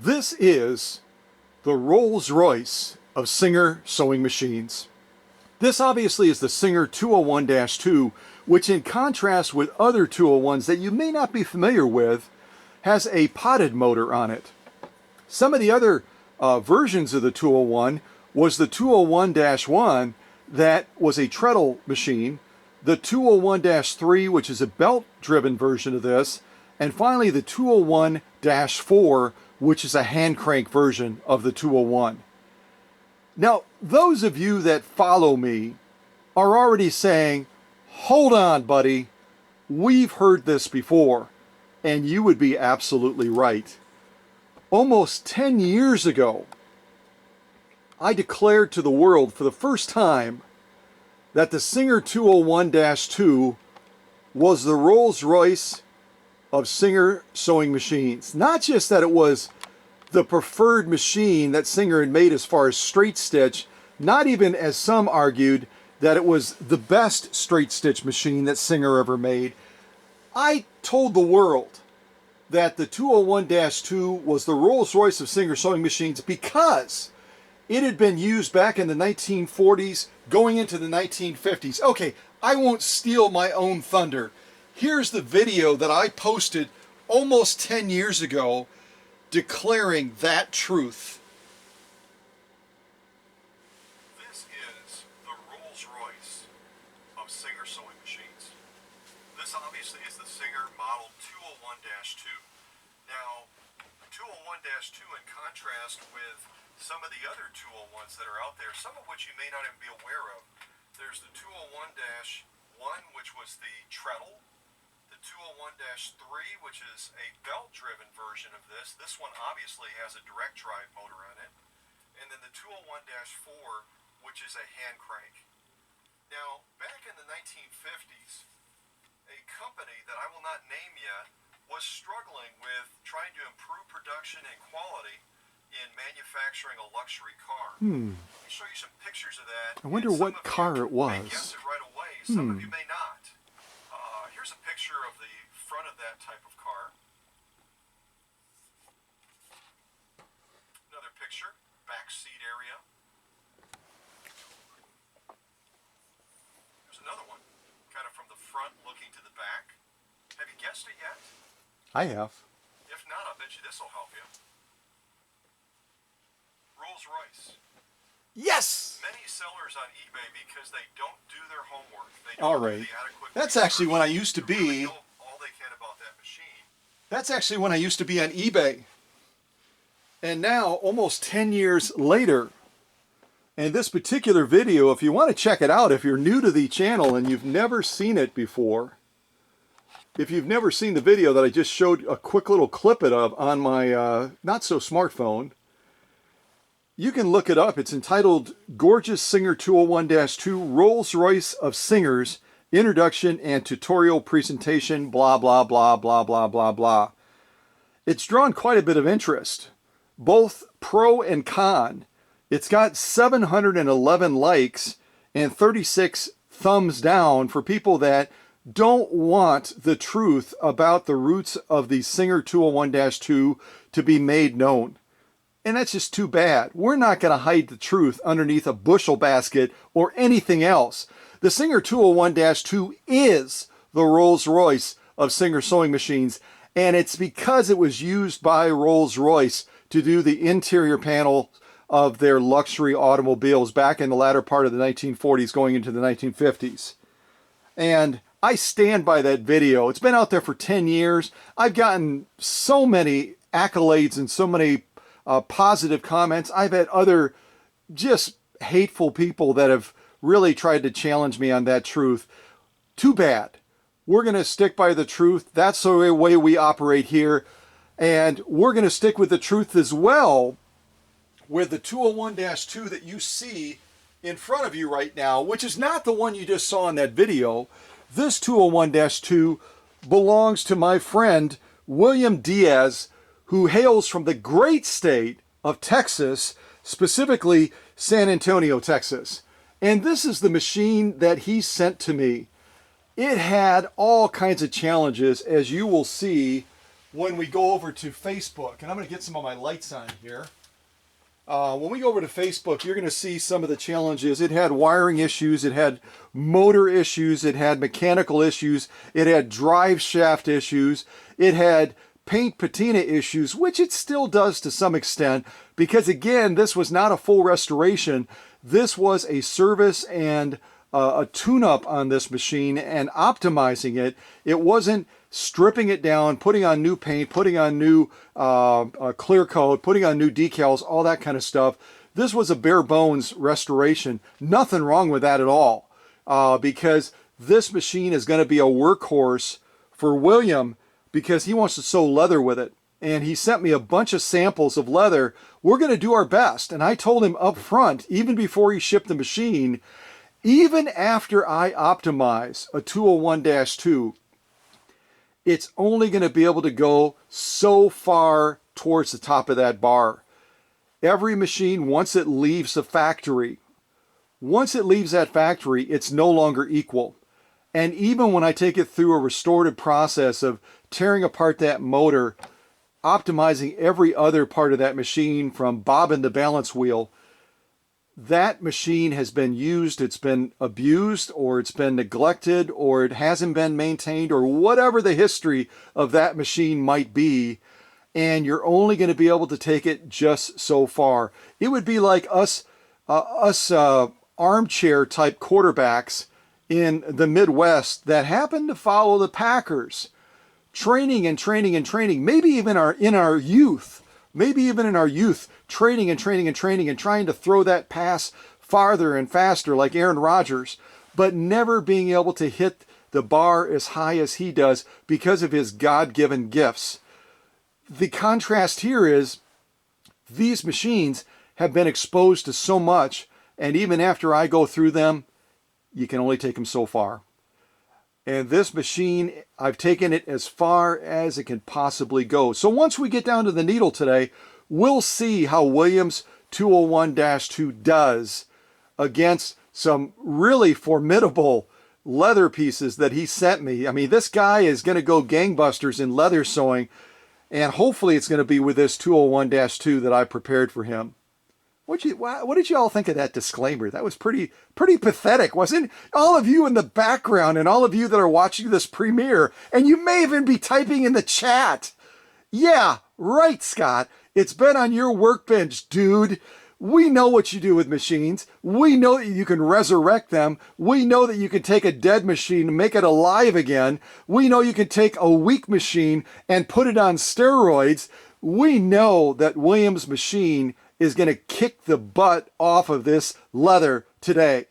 This is the Rolls-Royce of Singer sewing machines. This obviously is the Singer 201-2, which in contrast with other 201s that you may not be familiar with, has a potted motor on it. Some of the other versions of the 201 was the 201-1 that was a treadle machine, the 201-3, which is a belt-driven version of this, and finally the 201-4, which is a hand crank version of the 201. Now, those of you that follow me are already saying, hold on, buddy, we've heard this before, and you would be absolutely right. Almost 10 years ago, I declared to the world for the first time that the Singer 201-2 was the Rolls-Royce of Singer sewing machines. Not just that it was the preferred machine that Singer had made as far as straight stitch, not even, as some argued, that it was the best straight stitch machine that Singer ever made. I told the world that the 201-2 was the Rolls-Royce of Singer sewing machines because it had been used back in the 1940s, going into the 1950s. Okay, I won't steal my own thunder. Here's the video that I posted almost 10 years ago declaring that truth. This is the Rolls-Royce of Singer sewing machines. This obviously is the Singer model 201-2. Now, the 201-2 in contrast with some of the other 201s that are out there, some of which you may not even be aware of. There's the 201-1, which was the treadle. The 201-3, which is a belt-driven version of this. This one obviously has a direct drive motor on it. And then the 201-4, which is a hand crank. Now, back in the 1950s, a company that I will not name yet was struggling with trying to improve production and quality in manufacturing a luxury car. Let me show you some pictures of that. I wonder what car it was. You may guess it right away. Some of you may not. Here's a picture of the front of that type of car. Another picture, back seat area. There's another one, kind of from the front looking to the back. Have you guessed it yet? I have. If not, I bet you this will help you. Rolls-Royce. Yes! Many sellers on eBay, because they don't do their homework. They All don't right. do the adequate That's research actually when I used to to really be. know all they can about that machine. That's actually when I used to be on eBay. And now, almost 10 years later, and this particular video, if you want to check it out, if you're new to the channel and you've never seen it before, if you've never seen the video that I just showed a quick little clip of on my not-so-smartphone, you can look it up. It's entitled Gorgeous Singer 201-2 Rolls-Royce of Singers Introduction and Tutorial Presentation, blah, blah, blah, blah, blah, blah, blah. It's drawn quite a bit of interest, both pro and con. It's got 711 likes and 36 thumbs down for people that don't want the truth about the roots of the Singer 201-2 to be made known. And that's just too bad. We're not going to hide the truth underneath a bushel basket or anything else. The Singer 201-2 is the Rolls-Royce of Singer sewing machines, and it's because it was used by Rolls-Royce to do the interior panel of their luxury automobiles back in the latter part of the 1940s going into the 1950s. And I stand by that video. It's been out there for 10 years. I've gotten so many accolades and so many positive comments. I've had other just hateful people that have really tried to challenge me on that truth. Too bad. We're going to stick by the truth. That's the way we operate here. And we're going to stick with the truth as well with the 201-2 that you see in front of you right now, which is not the one you just saw in that video. This 201-2 belongs to my friend William Diaz, who hails from the great state of Texas, specifically San Antonio, Texas. And this is the machine that he sent to me. It had all kinds of challenges, as you will see when we go over to Facebook. And I'm going to get some of my lights on here. When we go over to Facebook, you're going to see some of the challenges. It had wiring issues, it had motor issues, it had mechanical issues, it had drive shaft issues, it had paint patina issues, which it still does to some extent, because again, this was not a full restoration. This was a service and a tune-up on this machine and optimizing it. It wasn't stripping it down, putting on new paint, putting on new clear coat, putting on new decals, all that kind of stuff. This was a bare bones restoration. Nothing wrong with that at all, because this machine is going to be a workhorse for William, because he wants to sew leather with it. And he sent me a bunch of samples of leather. We're going to do our best. And I told him up front, even before he shipped the machine, even after I optimize a 201-2, it's only going to be able to go so far towards the top of that bar. Every machine, once it leaves that factory, it's no longer equal. And even when I take it through a restorative process of tearing apart that motor, optimizing every other part of that machine from bobbin to balance wheel, that machine has been used, it's been abused, or it's been neglected, or it hasn't been maintained, or whatever the history of that machine might be, and you're only going to be able to take it just so far. It would be like us armchair type quarterbacks in the Midwest that happen to follow the Packers, training and training and training, maybe even in our youth, training and training and training and trying to throw that pass farther and faster like Aaron Rodgers, but never being able to hit the bar as high as he does because of his God-given gifts. The contrast here is these machines have been exposed to so much, and even after I go through them, you can only take them so far. And this machine, I've taken it as far as it can possibly go. So once we get down to the needle today, we'll see how Williams 201-2 does against some really formidable leather pieces that he sent me. I mean, this guy is going to go gangbusters in leather sewing, and hopefully it's going to be with this 201-2 that I prepared for him. What did you all think of that disclaimer? That was pretty pathetic, wasn't it? All of you in the background and all of you that are watching this premiere, and you may even be typing in the chat. Yeah, right, Scott. It's been on your workbench, dude. We know what you do with machines. We know that you can resurrect them. We know that you can take a dead machine and make it alive again. We know you can take a weak machine and put it on steroids. We know that Williams' machine is going to kick the butt off of this leather today.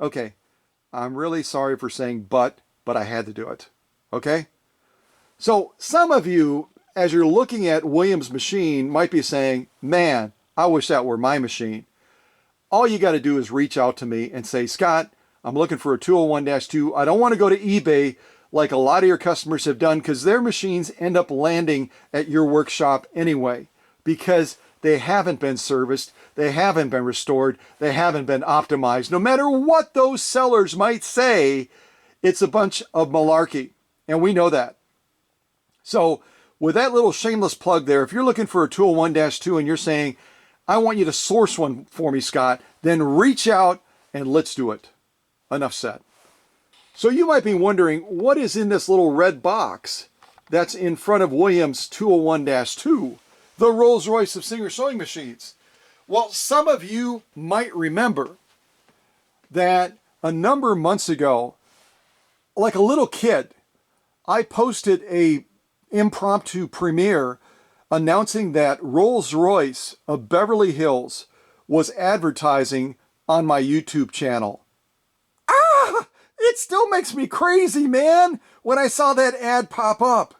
Okay, I'm really sorry for saying but I had to do it. Okay? So some of you, as you're looking at Williams' machine, might be saying, man, I wish that were my machine. All you got to do is reach out to me and say, Scott, I'm looking for a 201-2. I don't want to go to eBay like a lot of your customers have done, because their machines end up landing at your workshop anyway, because they haven't been serviced, they haven't been restored, they haven't been optimized. No matter what those sellers might say, it's a bunch of malarkey, and we know that. So with that little shameless plug there, if you're looking for a 201-2 and you're saying, I want you to source one for me, Scott, then reach out and let's do it. Enough said. So you might be wondering, what is in this little red box that's in front of Williams 201-2? The Royce of Singers sewing machines. Well, some of you might remember that a number of months ago, like a little kid, I posted a impromptu premiere announcing that Rolls-Royce of Beverly Hills was advertising on my YouTube channel. It still makes me crazy, man, when I saw that ad pop up.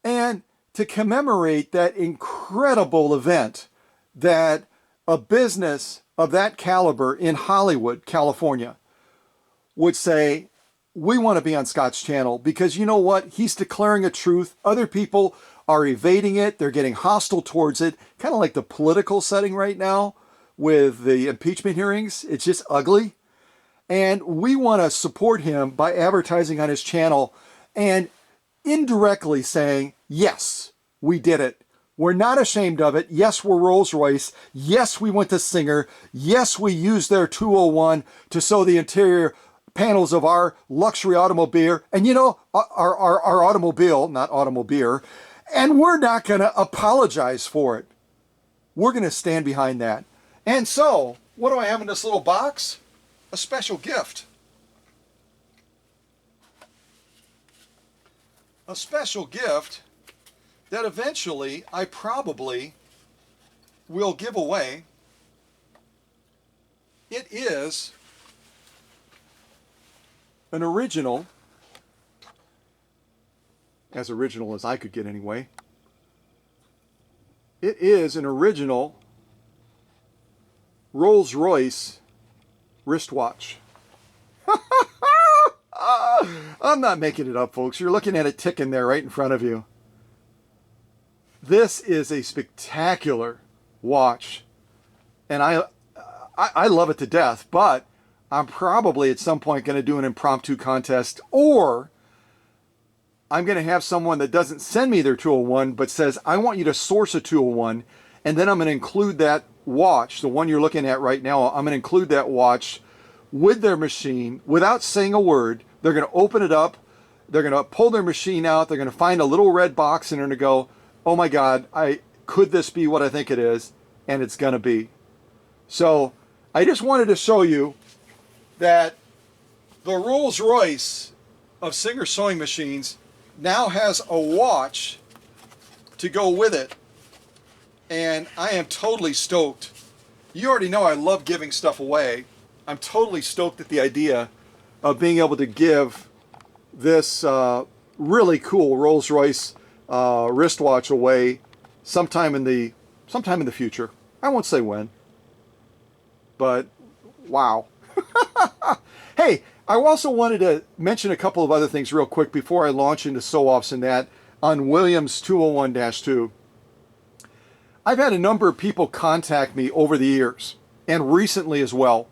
And to commemorate that incredible event that a business of that caliber in Hollywood, California, would say, we want to be on Scott's channel, because you know what? He's declaring a truth. Other people are evading it. They're getting hostile towards it, kind of like the political setting right now with the impeachment hearings. It's just ugly. And we want to support him by advertising on his channel and indirectly saying, Yes, we did it. We're not ashamed of it. Yes, we're Rolls-Royce. Yes, we went to Singer. Yes, we used their 201 to sew the interior panels of our luxury automobile. And you know, our automobile, not automobile. And we're not going to apologize for it. We're going to stand behind that. And so, what do I have in this little box? A special gift. A special gift that eventually I probably will give away. It is an original, as original as I could get anyway. It is an original Rolls-Royce wristwatch. I'm not making it up, folks. You're looking at it ticking there right in front of you. This is a spectacular watch, and I love it to death, but I'm probably at some point going to do an impromptu contest, or I'm going to have someone that doesn't send me their 201 but says, I want you to source a 201, and then I'm going to include that watch, the one you're looking at right now. I'm going to include that watch with their machine without saying a word. They're going to open it up, they're going to pull their machine out, they're going to find a little red box, and they're going to go, oh my God, could this be what I think it is? And it's going to be. So I just wanted to show you that the Rolls-Royce of Singer sewing machines now has a watch to go with it. And I am totally stoked. You already know I love giving stuff away. I'm totally stoked at the idea of being able to give this really cool Rolls-Royce wristwatch away sometime in the future. I won't say when, but wow. Hey, I also wanted to mention a couple of other things real quick before I launch into sew-offs and that on Williams 201-2. I've had a number of people contact me over the years and recently as well,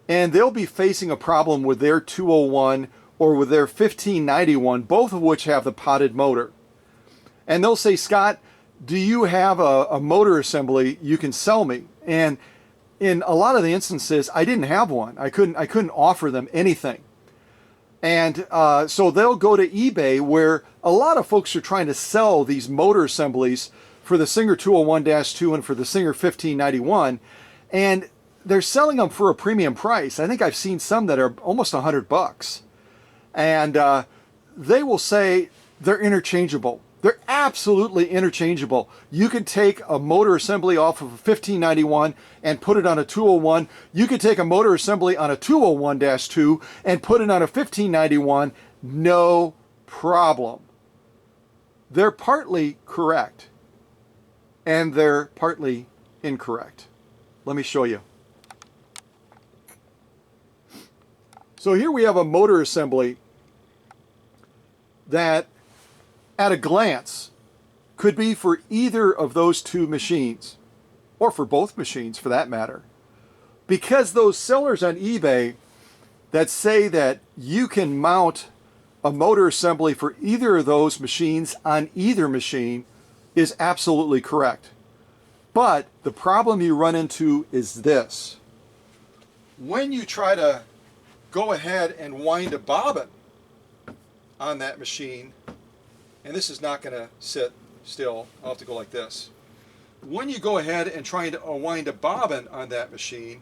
and they'll be facing a problem with their 201 or with their 1591, both of which have the potted motor. And they'll say, Scott, do you have a motor assembly you can sell me? And in a lot of the instances, I didn't have one. I couldn't offer them anything. And so they'll go to eBay, where a lot of folks are trying to sell these motor assemblies for the Singer 201-2 and for the Singer 1591, and they're selling them for a premium price. I think I've seen some that are almost $100. And they will say they're interchangeable. They're absolutely interchangeable. You can take a motor assembly off of a 1591 and put it on a 201. You can take a motor assembly on a 201-2 and put it on a 1591. No problem. They're partly correct and they're partly incorrect. Let me show you. So here we have a motor assembly that at a glance could be for either of those two machines, or for both machines for that matter, because those sellers on eBay that say that you can mount a motor assembly for either of those machines on either machine is absolutely correct. But the problem you run into is this. When you try to go ahead and wind a bobbin on that machine, and this is not going to sit still, I'll have to go like this. When you go ahead and try to wind a bobbin on that machine,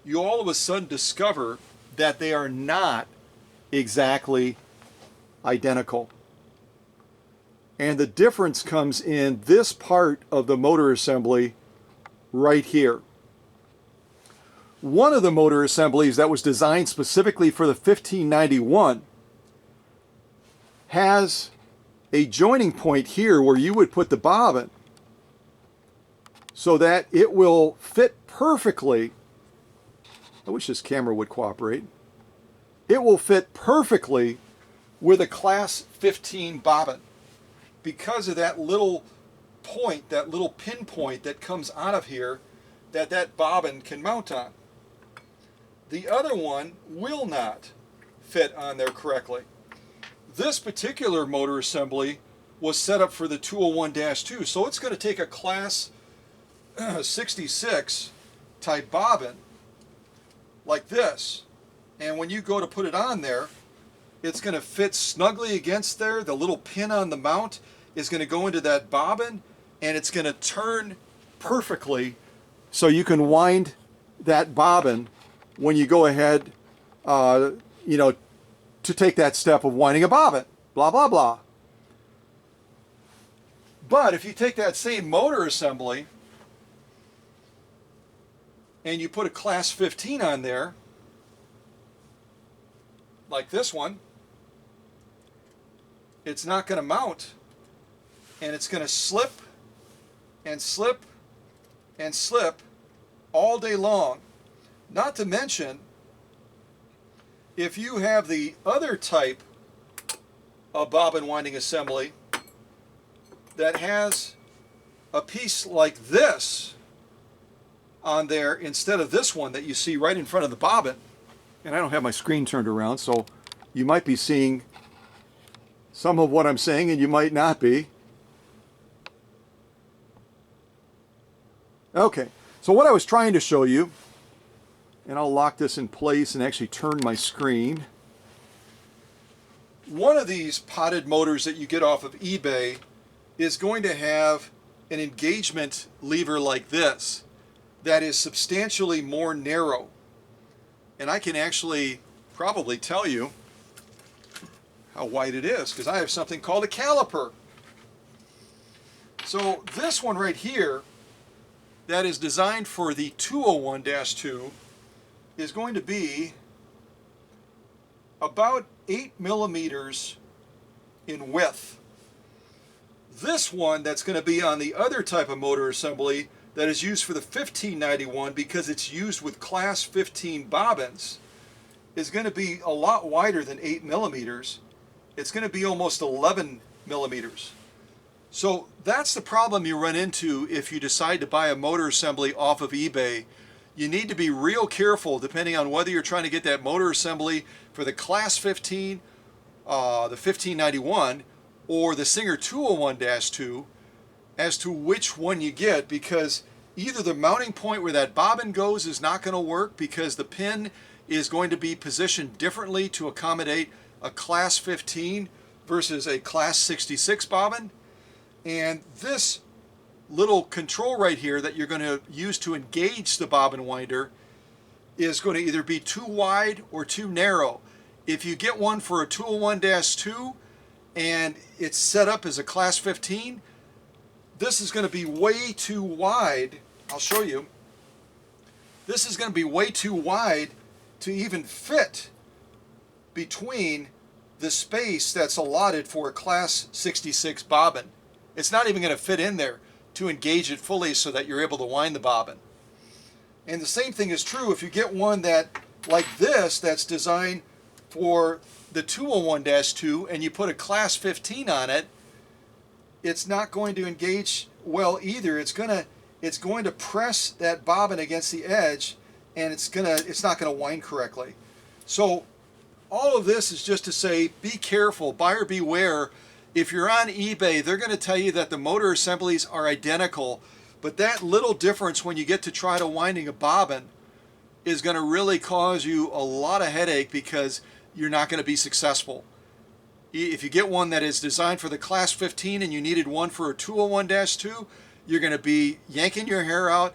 you all of a sudden discover that they are not exactly identical. And the difference comes in this part of the motor assembly right here. One of the motor assemblies that was designed specifically for the 1591 has a joining point here where you would put the bobbin so that it will fit perfectly. I wish this camera would cooperate. It will fit perfectly with a class 15 bobbin because of that little point, that little pinpoint that comes out of here that bobbin can mount on. The other one will not fit on there correctly. This particular motor assembly was set up for the 201-2. So it's going to take a class 66 type bobbin like this. And when you go to put it on there, it's going to fit snugly against there. The little pin on the mount is going to go into that bobbin, and it's going to turn perfectly so you can wind that bobbin when you go ahead, you know, to take that step of winding a bobbin, blah, blah, blah. But if you take that same motor assembly and you put a class 15 on there, like this one, it's not going to mount, and it's going to slip and slip and slip all day long. Not to mention, if you have the other type of bobbin winding assembly that has a piece like this on there instead of this one that you see right in front of the bobbin, and I don't have my screen turned around, so you might be seeing some of what I'm saying and you might not be. Okay, so what I was trying to show you, and I'll lock this in place and actually turn my screen. One of these potted motors that you get off of eBay is going to have an engagement lever like this that is substantially more narrow. And I can actually probably tell you how wide it is because I have something called a caliper. So this one right here that is designed for the 201-2 is going to be about 8 millimeters in width. This one that's going to be on the other type of motor assembly that is used for the 1591 because it's used with class 15 bobbins is going to be a lot wider than 8 millimeters. It's going to be almost 11 millimeters. So that's the problem you run into if you decide to buy a motor assembly off of eBay. You need to be real careful depending on whether you're trying to get that motor assembly for the class 15, the 1591, or the Singer 201-2 as to which one you get, because either the mounting point where that bobbin goes is not going to work because the pin is going to be positioned differently to accommodate a class 15 versus a class 66 bobbin. And this little control right here that you're going to use to engage the bobbin winder is going to either be too wide or too narrow. If you get one for a 201-2 and it's set up as a class 15, this is going to be way too wide. I'll show you. This is going to be way too wide to even fit between the space that's allotted for a class 66 bobbin. It's not even going to fit in there to engage it fully so that you're able to wind the bobbin. And the same thing is true if you get one that like this that's designed for the 201-2 and you put a class 15 on it. It's not going to engage well either. It's going to press that bobbin against the edge, and it's not going to wind correctly. So all of this is just to say, be careful, buyer beware. If you're on eBay, they're going to tell you that the motor assemblies are identical, but that little difference when you get to try to winding a bobbin is going to really cause you a lot of headache because you're not going to be successful. If you get one that is designed for the class 15 and you needed one for a 201-2, you're going to be yanking your hair out.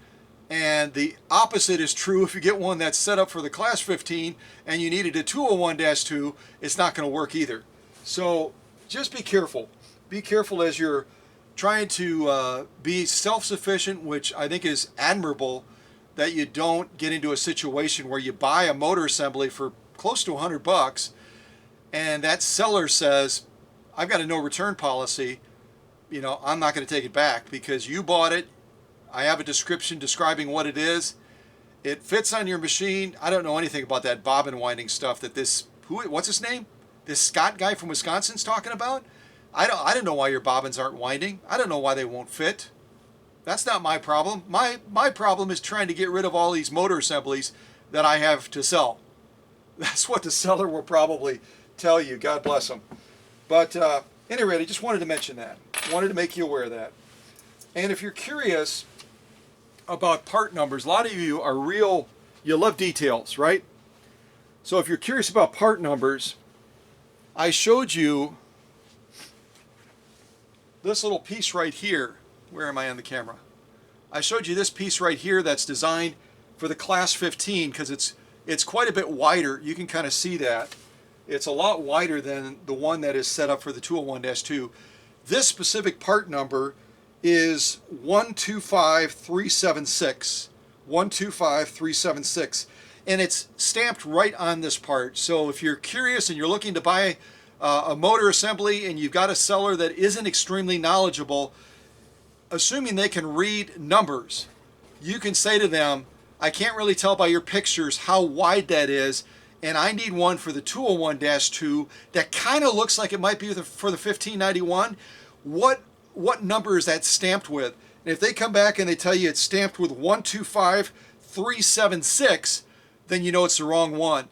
And the opposite is true if you get one that's set up for the class 15 and you needed a 201-2, it's not going to work either. So just be careful. Be careful as you're trying to be self-sufficient, which I think is admirable, that you don't get into a situation where you buy a motor assembly for close to $100 and that seller says, I've got a no return policy, you know, I'm not going to take it back because you bought it. I have a description describing what it is. It fits on your machine. I don't know anything about that bobbin winding stuff that what's his name? This Scott guy from Wisconsin's talking about. I don't know why your bobbins aren't winding. I don't know why they won't fit. That's not my problem. My problem is trying to get rid of all these motor assemblies that I have to sell. That's what the seller will probably tell you. God bless him. But Anyway, I just wanted to mention that. Wanted to make you aware of that. And if you're curious about part numbers, a lot of you are you love details, right? So if you're curious about part numbers, I showed you this little piece right here. Where am I on the camera? I showed you this piece right here that's designed for the Class 15 because it's quite a bit wider. You can kind of see that. It's a lot wider than the one that is set up for the 201-2. This specific part number is 125376. 125376. And it's stamped right on this part. So if you're curious and you're looking to buy a motor assembly and you've got a seller that isn't extremely knowledgeable, assuming they can read numbers, you can say to them, I can't really tell by your pictures how wide that is, and I need one for the 201-2 that kind of looks like it might be for the 1591. What number is that stamped with? And if they come back and they tell you it's stamped with 125376, then you know it's the wrong one.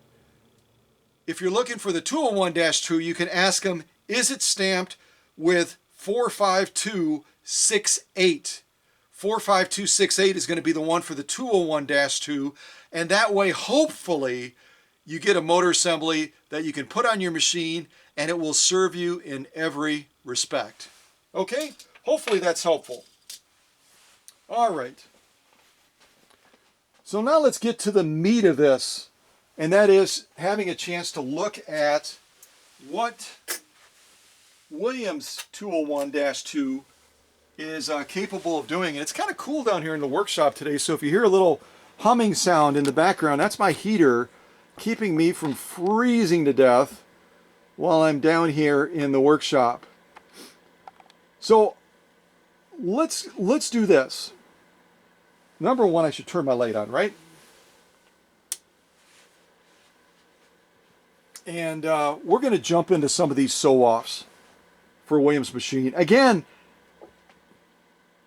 If you're looking for the 201-2, you can ask them, is it stamped with 45268? 45268 is going to be the one for the 201-2, and that way, hopefully, you get a motor assembly that you can put on your machine, and it will serve you in every respect. Okay? Hopefully that's helpful. All right. So now let's get to the meat of this, and that is having a chance to look at what Williams 201-2 is capable of doing. And it's kind of cool down here in the workshop today, so if you hear a little humming sound in the background, that's my heater keeping me from freezing to death while I'm down here in the workshop. So let's do this. Number one, I should turn my light on, right? And we're going to jump into some of these sew-offs for Williams machine. Again,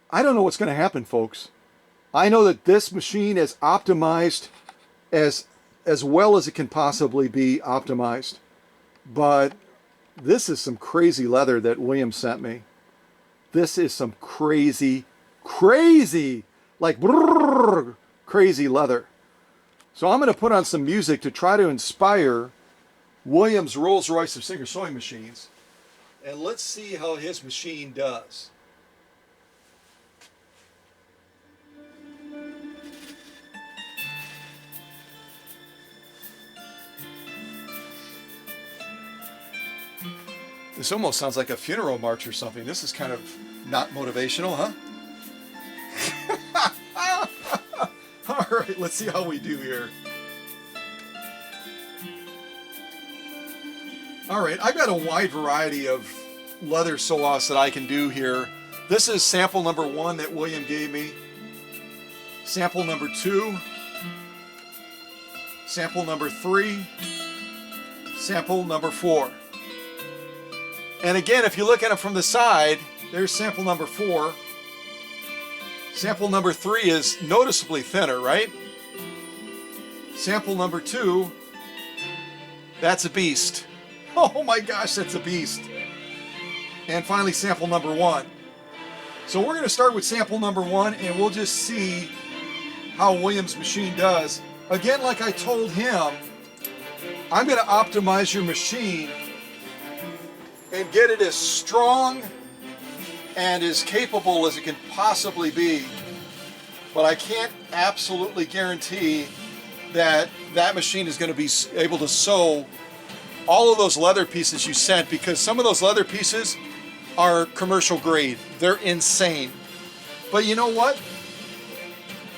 I don't know what's going to happen, folks. I know that this machine is optimized as well as it can possibly be optimized. But this is some crazy leather that Williams sent me. This is some crazy, like brrr, crazy leather. So I'm going to put on some music to try to inspire Williams Royce of Singers sewing machines. And let's see how his machine does. This almost sounds like a funeral march or something. This is kind of not motivational, huh? All right, let's see how we do here. All right, I've got a wide variety of leather sew-offs that I can do here. This is sample number 1 that William gave me. Sample number 2. Sample number 3. Sample number 4. And again, if you look at it from the side, there's sample number 4. Sample number 3 is noticeably thinner, right? Sample number 2, that's a beast. Oh my gosh, that's a beast. And finally, sample number 1. So we're going to start with sample number 1, and we'll just see how Williams' machine does. Again, like I told him, I'm going to optimize your machine and get it as strong and as capable as it can possibly be. But I can't absolutely guarantee that that machine is going to be able to sew all of those leather pieces you sent, because some of those leather pieces are commercial grade. They're insane. But you know what?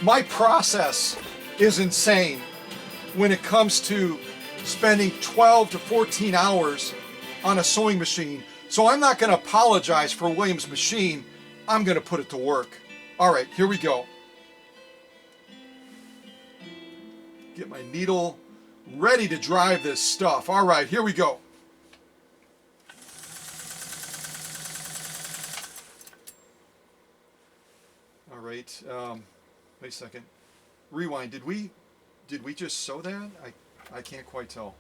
My process is insane when it comes to spending 12 to 14 hours on a sewing machine. So I'm not going to apologize for Williams' machine. I'm going to put it to work. All right, here we go. Get my needle ready to drive this stuff. All right, here we go. All right, wait a second. Rewind. Did we just sew that? I can't quite tell.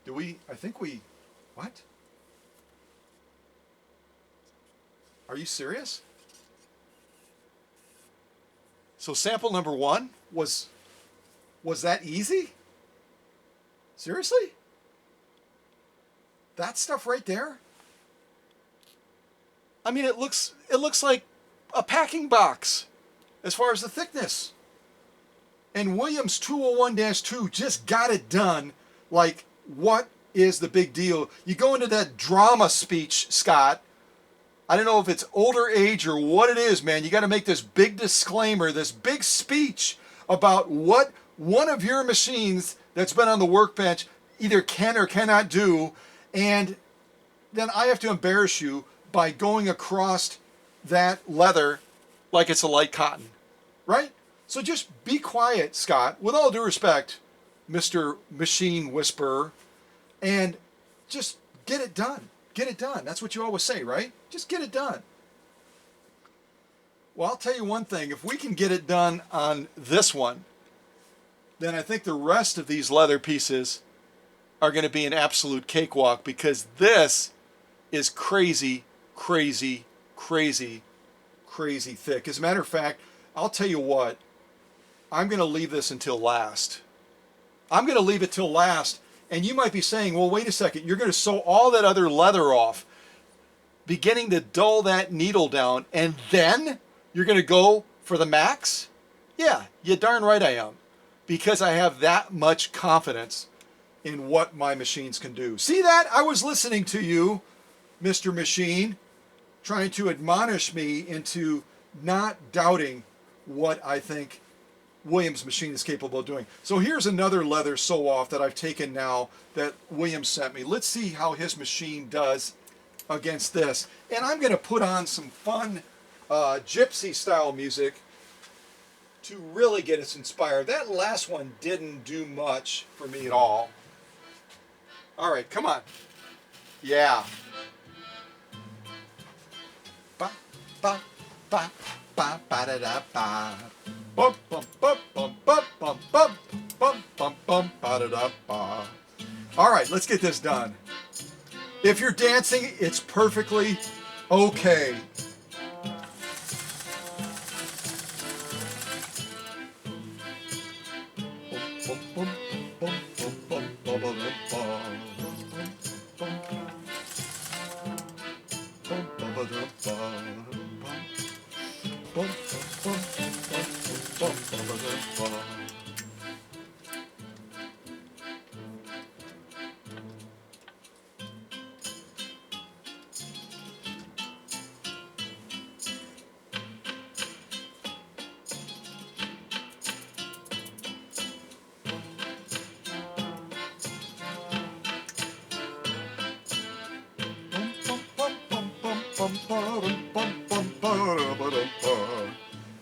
Did we? I think we. What? Are you serious? So sample number 1 was that easy? Seriously? That stuff right there? I mean, it looks like a packing box as far as the thickness. And Williams 201-2 just got it done. Like, what is the big deal? You go into that drama speech, Scott. I don't know if it's older age or what it is, man. You got to make this big disclaimer, this big speech about what one of your machines that's been on the workbench either can or cannot do. And then I have to embarrass you by going across that leather like it's a light cotton, right? So just be quiet, Scott, with all due respect, Mr. Machine Whisperer, and just get it done. Get it done. That's what you always say, right? Just get it done. Well, I'll tell you one thing. If we can get it done on this one, then I think the rest of these leather pieces are going to be an absolute cakewalk, because this is crazy, crazy, crazy, crazy thick. As a matter of fact, I'll tell you what, I'm going to leave this until last. I'm going to leave it till last. And you might be saying, well, wait a second, you're going to sew all that other leather off, beginning to dull that needle down, and then you're going to go for the max? Yeah, you darn right I am, because I have that much confidence in what my machines can do. See that? I was listening to you, Mr. Machine, trying to admonish me into not doubting what I think Williams' machine is capable of doing. So here's another leather sew-off that I've taken now that Williams sent me. Let's see how his machine does against this. And I'm going to put on some fun gypsy-style music to really get us inspired. That last one didn't do much for me at all. All right, come on. Yeah. Ba, ba, ba, ba, ba, da, da, ba. Bum, bum, bum, bum, bum, bum, bum, bum, bum, bum, ba, da, da, ba. All right, let's get this done. If you're dancing, it's perfectly okay.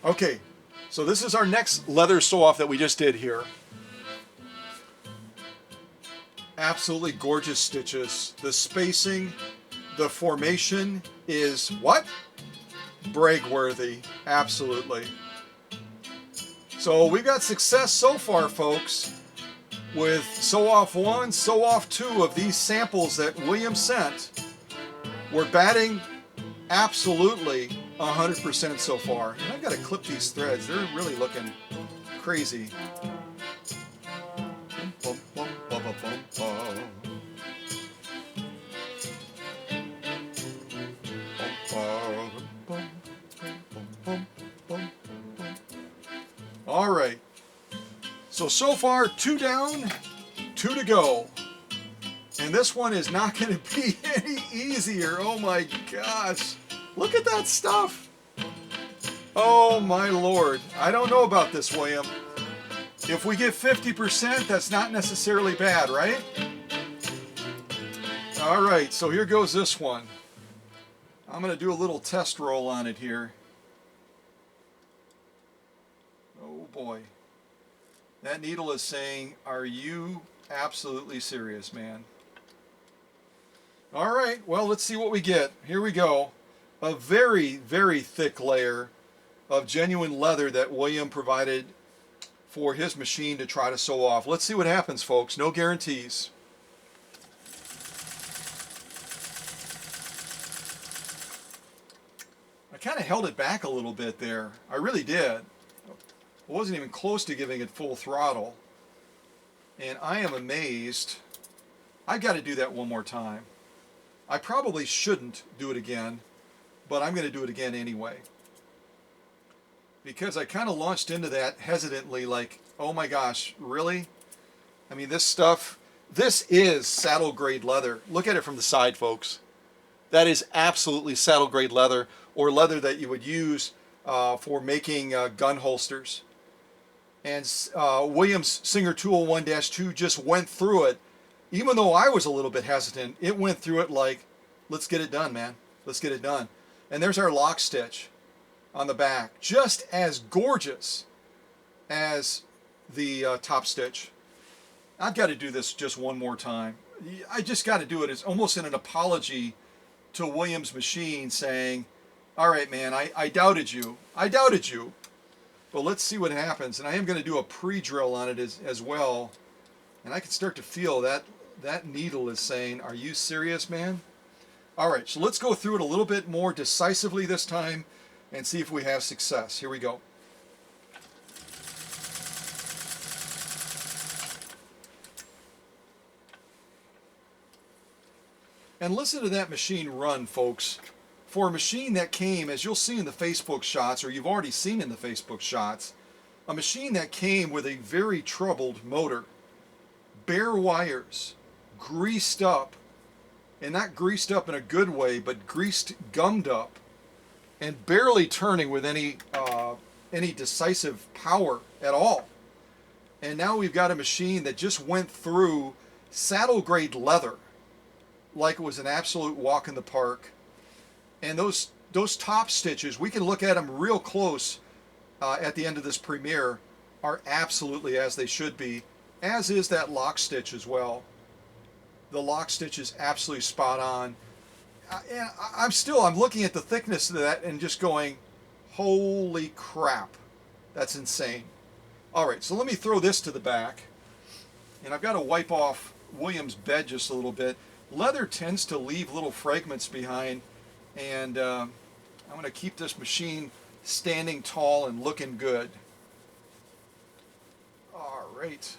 Okay, so this is our next leather sew-off that we just did here. Absolutely gorgeous stitches. The spacing, the formation is what? Brag-worthy, absolutely. So we've got success so far, folks, with sew-off 1, sew-off 2 of these samples that William sent. We're batting absolutely 100% so far. And I've got to clip these threads. They're really looking crazy. All right. So far, 2 down, 2 to go. And this one is not going to be any easier. Oh my gosh. Look at that stuff. Oh my Lord. I don't know about this, William. If we get 50%, that's not necessarily bad, right? All right, so here goes this one. I'm going to do a little test roll on it here. Oh boy. That needle is saying, are you absolutely serious, man? All right, well, let's see what we get. Here we go. A very, very thick layer of genuine leather that William provided for his machine to try to sew off. Let's see what happens, folks. No guarantees. kind of held it back a little bit there. I really did. I wasn't even close to giving it full throttle. And I am amazed. I've got to do that one more time. I probably shouldn't do it again, but I'm going to do it again anyway. Because I kind of launched into that hesitantly, like, oh my gosh, really? I mean, this stuff, this is saddle grade leather. Look at it from the side, folks. That is absolutely saddle grade leather, or leather that you would use for making gun holsters. And Williams Singer 201-2 just went through it. Even though I was a little bit hesitant, it went through it like, let's get it done, man. Let's get it done. And there's our lock stitch on the back. Just as gorgeous as the top stitch. I've got to do this just one more time. I just got to do it. It's almost in an apology to Williams Machine saying, all right, man, I doubted you. I doubted you. But let's see what happens. And I am going to do a pre-drill on it as well. And I can start to feel that needle is saying, are you serious, man? All right, so let's go through it a little bit more decisively this time and see if we have success. Here we go. And listen to that machine run, folks. For a machine that came, as you'll see in the Facebook shots, or you've already seen in the Facebook shots, a machine that came with a very troubled motor. Bare wires, greased up, and not greased up in a good way, but gummed up, and barely turning with any decisive power at all. And now we've got a machine that just went through saddle grade leather like it was an absolute walk in the park. And those top stitches, we can look at them real close at the end of this premiere, are absolutely as they should be, as is that lock stitch as well. The lock stitch is absolutely spot on. And I'm looking at the thickness of that and just going, holy crap, that's insane. All right, so let me throw this to the back. And I've got to wipe off Williams' bed just a little bit. Leather tends to leave little fragments behind. And I'm going to keep this machine standing tall and looking good. All right.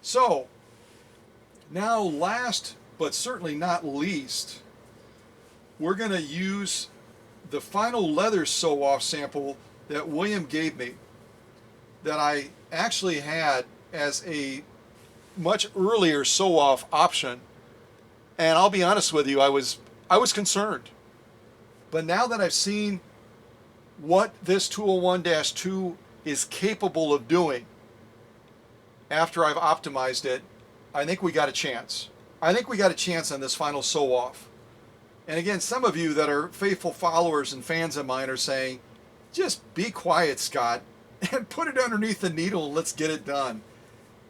So, now last but certainly not least, we're going to use the final leather sew-off sample that William gave me, that I actually had as a much earlier sew-off option. And I'll be honest with you, I was concerned. But now that I've seen what this 201-2 is capable of doing after I've optimized it, I think we got a chance. I think we got a chance on this final sew-off. And again, some of you that are faithful followers and fans of mine are saying, just be quiet, Scott, and put it underneath the needle and let's get it done.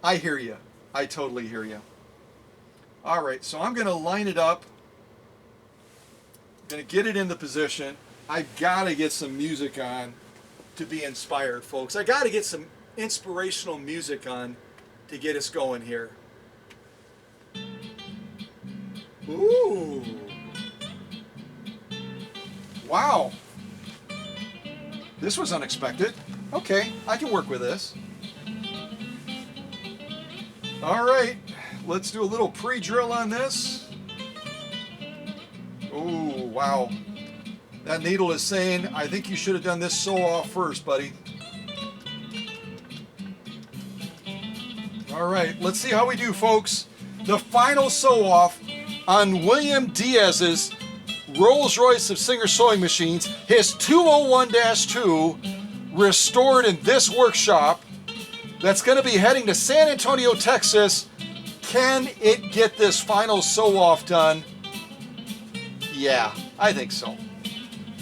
I hear you. I totally hear you. All right, so I'm going to line it up. I'm going to get it in the position. I've got to get some music on to be inspired, folks. I got to get some inspirational music on to get us going here. Ooh. Wow. This was unexpected. Okay, I can work with this. All right, let's do a little pre-drill on this. Oh, wow. That needle is saying, I think you should have done this sew-off first, buddy. All right, let's see how we do, folks. The final sew-off on William Diaz's Royce of Singers sewing machines, his 201-2, restored in this workshop that's going to be heading to San Antonio, Texas. Can it get this final sew-off done? Yeah, I think so.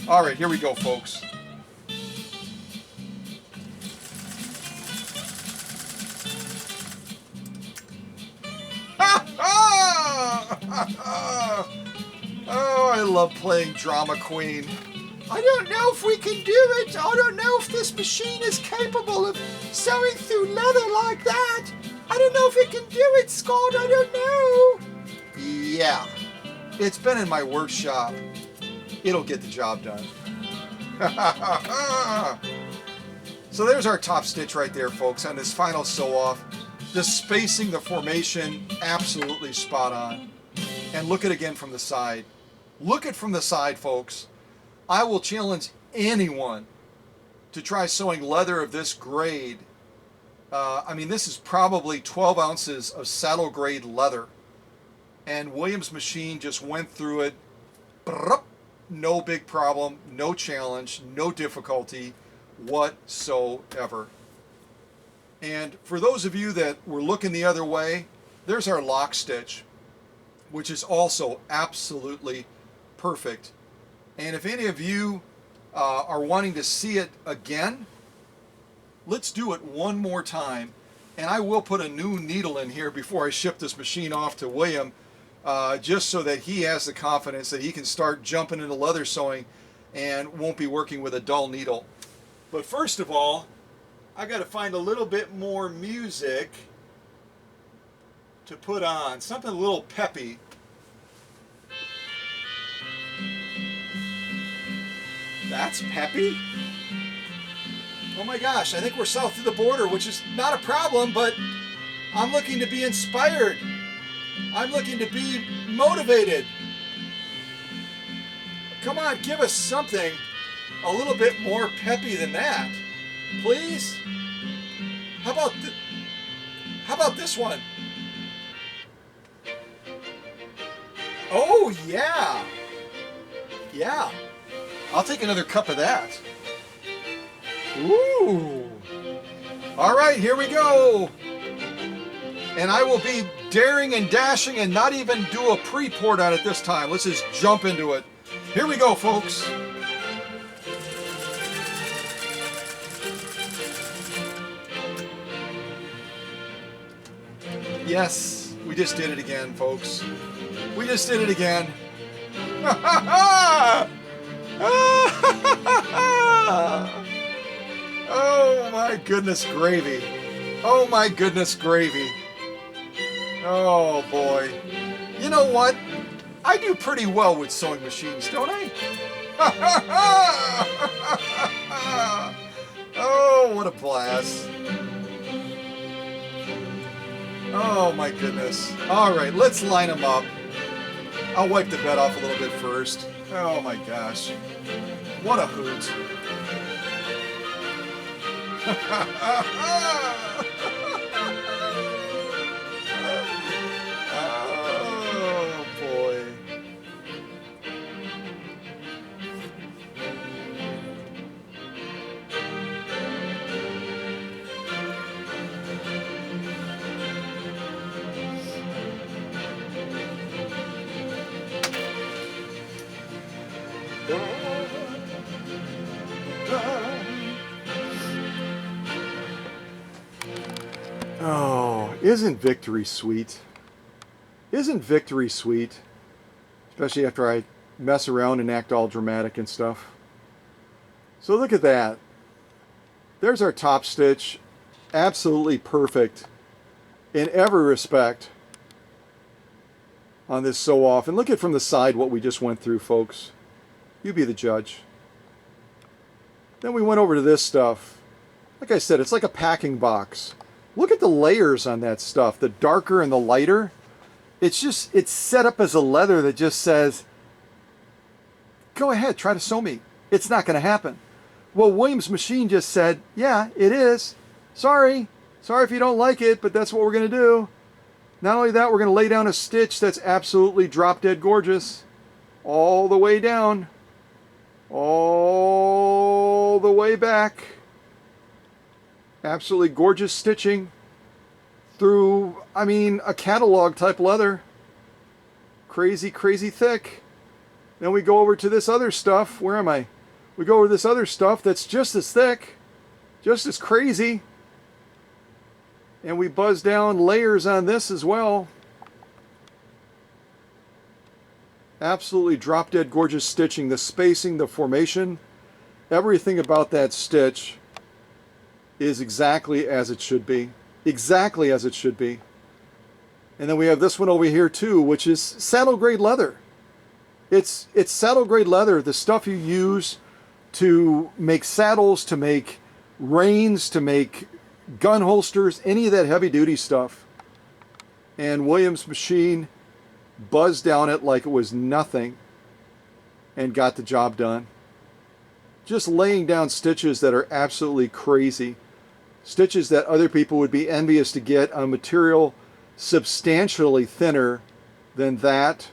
All right, here we go, folks. Oh, I love playing drama queen. I don't know if we can do it. I don't know if this machine is capable of sewing through leather like that. I don't know if it can do it, Scott. I don't know. Yeah, it's been in my workshop. it'll get the job done. So there's our top stitch right there, folks, on this final sew-off. The spacing, the formation, absolutely spot on. And look at it again from the side. Look at it from the side, folks. I will challenge anyone to try sewing leather of this grade. I mean, this is probably 12 ounces of saddle grade leather. And Williams' machine just went through it. No big problem, no challenge, no difficulty whatsoever. And for those of you that were looking the other way, there's our lock stitch, which is also absolutely perfect. And if any of you are wanting to see it again, let's do it one more time. And I will put a new needle in here before I ship this machine off to William, just so that he has the confidence that he can start jumping into leather sewing and won't be working with a dull needle. But first of all, I got to find a little bit more music to put on, something a little peppy. That's peppy? Oh my gosh, I think we're south of the border, which is not a problem, but I'm looking to be inspired. I'm looking to be motivated. Come on, give us something a little bit more peppy than that, please. How about this one? Oh yeah, yeah. I'll take another cup of that. Ooh. All right, here we go. And I will be daring and dashing and not even do a pre-port on it this time. Let's just jump into it. Here we go, folks. Yes, we just did it again, folks. We just did it again. Oh my goodness gravy. Oh my goodness gravy. Oh boy. You know what? I do pretty well with sewing machines, don't I? Oh, what a blast. Oh my goodness. All right, let's line them up. I'll wipe the bed off a little bit first. Oh my gosh. What a hoot. Oh boy. Oh, isn't victory sweet? Isn't victory sweet? Especially after I mess around and act all dramatic and stuff. So look at that. There's our top stitch. Absolutely perfect in every respect on this sew off. And look at from the side what we just went through, folks. You be the judge. Then we went over to this stuff. Like I said, it's like a packing box. Look at the layers on that stuff, the darker and the lighter. It's set up as a leather that just says, go ahead, try to sew me. It's not going to happen. Well, Williams' machine just said, yeah, it is. Sorry if you don't like it, but that's what we're going to do. Not only that, we're going to lay down a stitch that's absolutely drop dead gorgeous. All the way down. All the way back. Absolutely gorgeous stitching through, I mean, a catalog type leather. Crazy, crazy thick. Then we go over to this other stuff. Where am I? We go over to this other stuff that's just as thick, just as crazy. And we buzz down layers on this as well. Absolutely drop dead gorgeous stitching. The spacing, the formation, everything about that stitch is exactly as it should be. Exactly as it should be. And then we have this one over here too, which is saddle grade leather. It's saddle grade leather, the stuff you use to make saddles, to make reins, to make gun holsters, any of that heavy duty stuff. And Williams' machine buzzed down it like it was nothing and got the job done. Just laying down stitches that are absolutely crazy. Stitches that other people would be envious to get on material substantially thinner than that,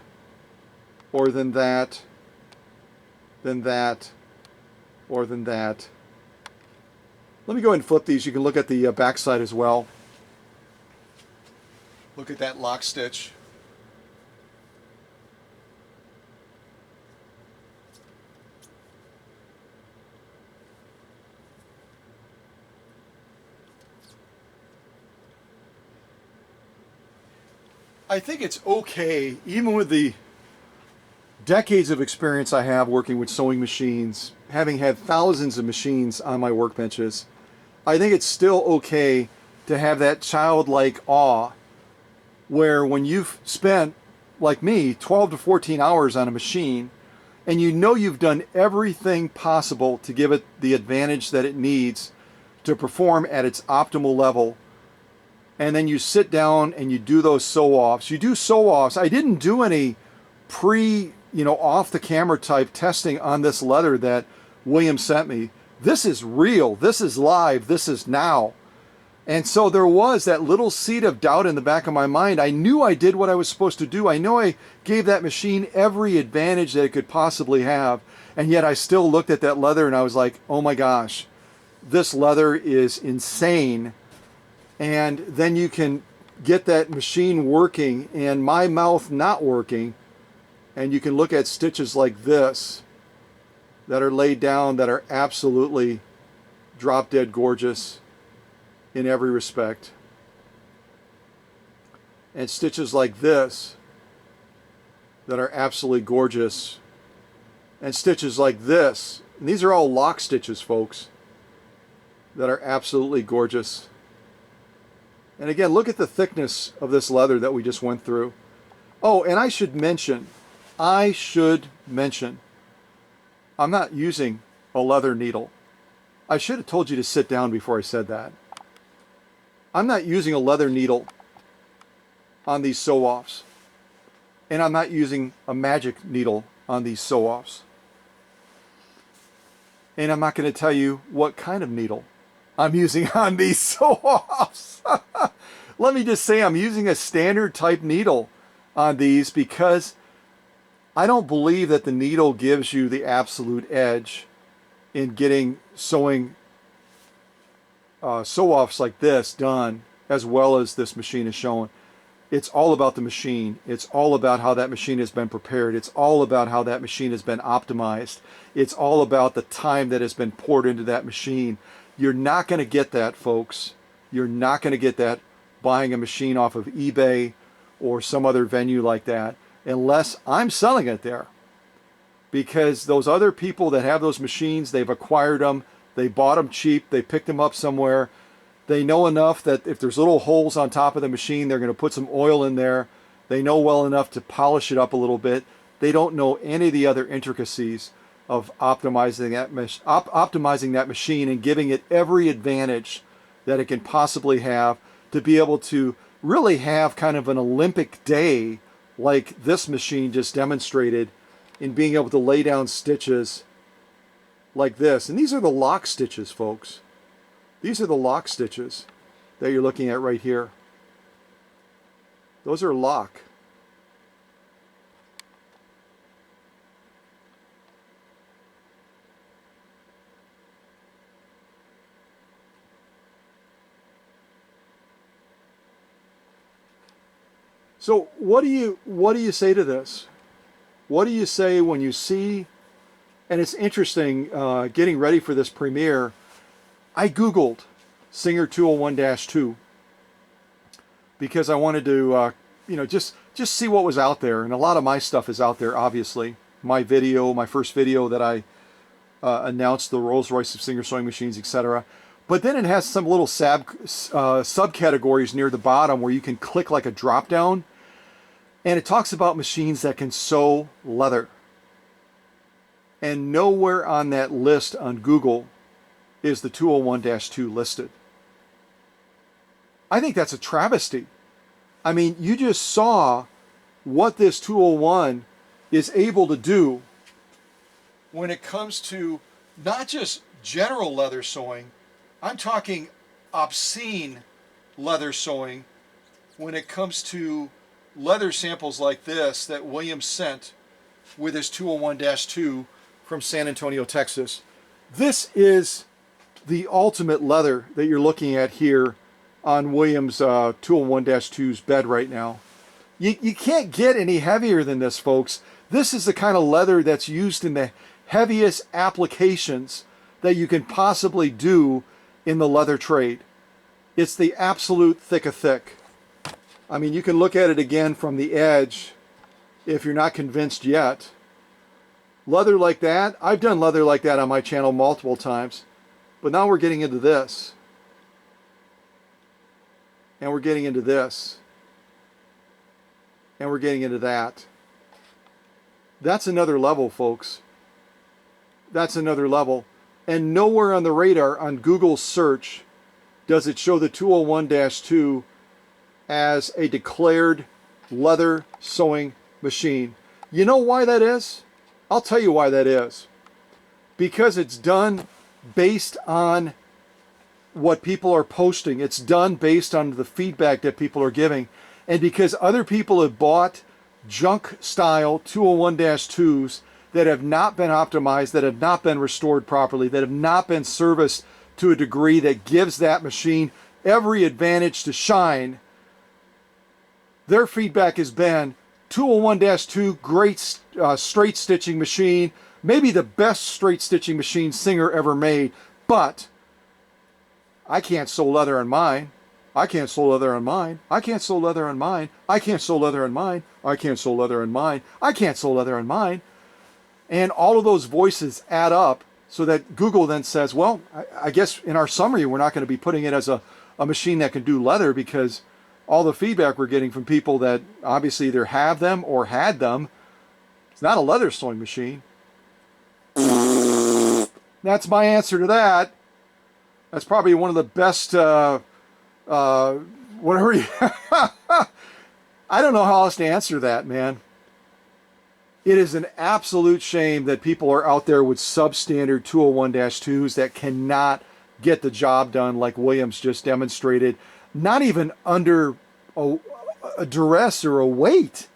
or than that, than that, or than that. Let me go ahead and flip these. You can look at the backside as well. Look at that lock stitch. I think it's okay, even with the decades of experience I have working with sewing machines, having had thousands of machines on my workbenches, I think it's still okay to have that childlike awe where when you've spent, like me, 12 to 14 hours on a machine, and you know you've done everything possible to give it the advantage that it needs to perform at its optimal level, and then you sit down and you do those sew-offs. You do sew-offs. I didn't do any off the camera type testing on this leather that William sent me. This is real. This is live. This is now. And so there was that little seed of doubt in the back of my mind. I knew I did what I was supposed to do. I know I gave that machine every advantage that it could possibly have. And yet I still looked at that leather and I was like, oh my gosh, this leather is insane. And then you can get that machine working and my mouth not working, and you can look at stitches like this that are laid down that are absolutely drop dead gorgeous in every respect, and stitches like this that are absolutely gorgeous, and stitches like this, and these are all lock stitches, folks, that are absolutely gorgeous. And again, look at the thickness of this leather that we just went through. Oh, and I should mention, I'm not using a leather needle. I should have told you to sit down before I said that. I'm not using a leather needle on these sew-offs. And I'm not using a magic needle on these sew-offs. And I'm not going to tell you what kind of needle I'm using on these sew-offs. Let me just say I'm using a standard type needle on these because I don't believe that the needle gives you the absolute edge in getting sewing sew-offs like this done as well as this machine is showing. It's all about the machine. It's all about how that machine has been prepared. It's all about how that machine has been optimized. It's all about the time that has been poured into that machine. You're not going to get that, folks. You're not going to get that buying a machine off of eBay or some other venue like that unless I'm selling it there. Because those other people that have those machines, they've acquired them, they bought them cheap, they picked them up somewhere. They know enough that if there's little holes on top of the machine, they're going to put some oil in there. They know well enough to polish it up a little bit. They don't know any of the other intricacies of optimizing that machine and giving it every advantage that it can possibly have to be able to really have kind of an Olympic day like this machine just demonstrated in being able to lay down stitches like this. And these are the lock stitches, folks. These are the lock stitches that you're looking at right here. Those are lock. So what do you say to this? What do you say when you see, and it's interesting, getting ready for this premiere, I Googled Singer 201-2 because I wanted to, just see what was out there. And a lot of my stuff is out there, obviously. My first video that I announced the Royce of Singers sewing machines, etc. But then it has some little subcategories near the bottom where you can click like a drop down. And it talks about machines that can sew leather. And nowhere on that list on Google is the 201-2 listed. I think that's a travesty. I mean, you just saw what this 201 is able to do when it comes to not just general leather sewing, I'm talking obscene leather sewing when it comes to leather samples like this that Williams sent with his 201-2 from San Antonio, Texas. This is the ultimate leather that you're looking at here on Williams 201-2's bed right now. You can't get any heavier than this, folks. This is the kind of leather that's used in the heaviest applications that you can possibly do in the leather trade. It's the absolute thick of thick. I mean, you can look at it again from the edge if you're not convinced yet. Leather like that, I've done leather like that on my channel multiple times, but now we're getting into this. And we're getting into this. And we're getting into that. That's another level, folks. That's another level. And nowhere on the radar on Google's search does it show the 201-2 as a declared leather sewing machine. You know why that is? I'll tell you why that is. Because it's done based on what people are posting. It's done based on the feedback that people are giving. And because other people have bought junk style 201-2s that have not been optimized, that have not been restored properly, that have not been serviced to a degree that gives that machine every advantage to shine, their feedback has been 201-2, great straight stitching machine, maybe the best straight stitching machine Singer ever made, but I can't sew leather on mine. I can't sew leather on mine. I can't sew leather on mine. I can't sew leather on mine. I can't sew leather on mine. I can't sew leather on mine. And all of those voices add up so that Google then says, well, I guess in our summary, we're not going to be putting it as a machine that can do leather because all the feedback we're getting from people that obviously either have them or had them, it's not a leather sewing machine. That's my answer to that. That's probably one of the best, whatever you, I don't know how else to answer that, man. It is an absolute shame that people are out there with substandard 201-2s that cannot get the job done like Williams just demonstrated, not even under a duress or a weight.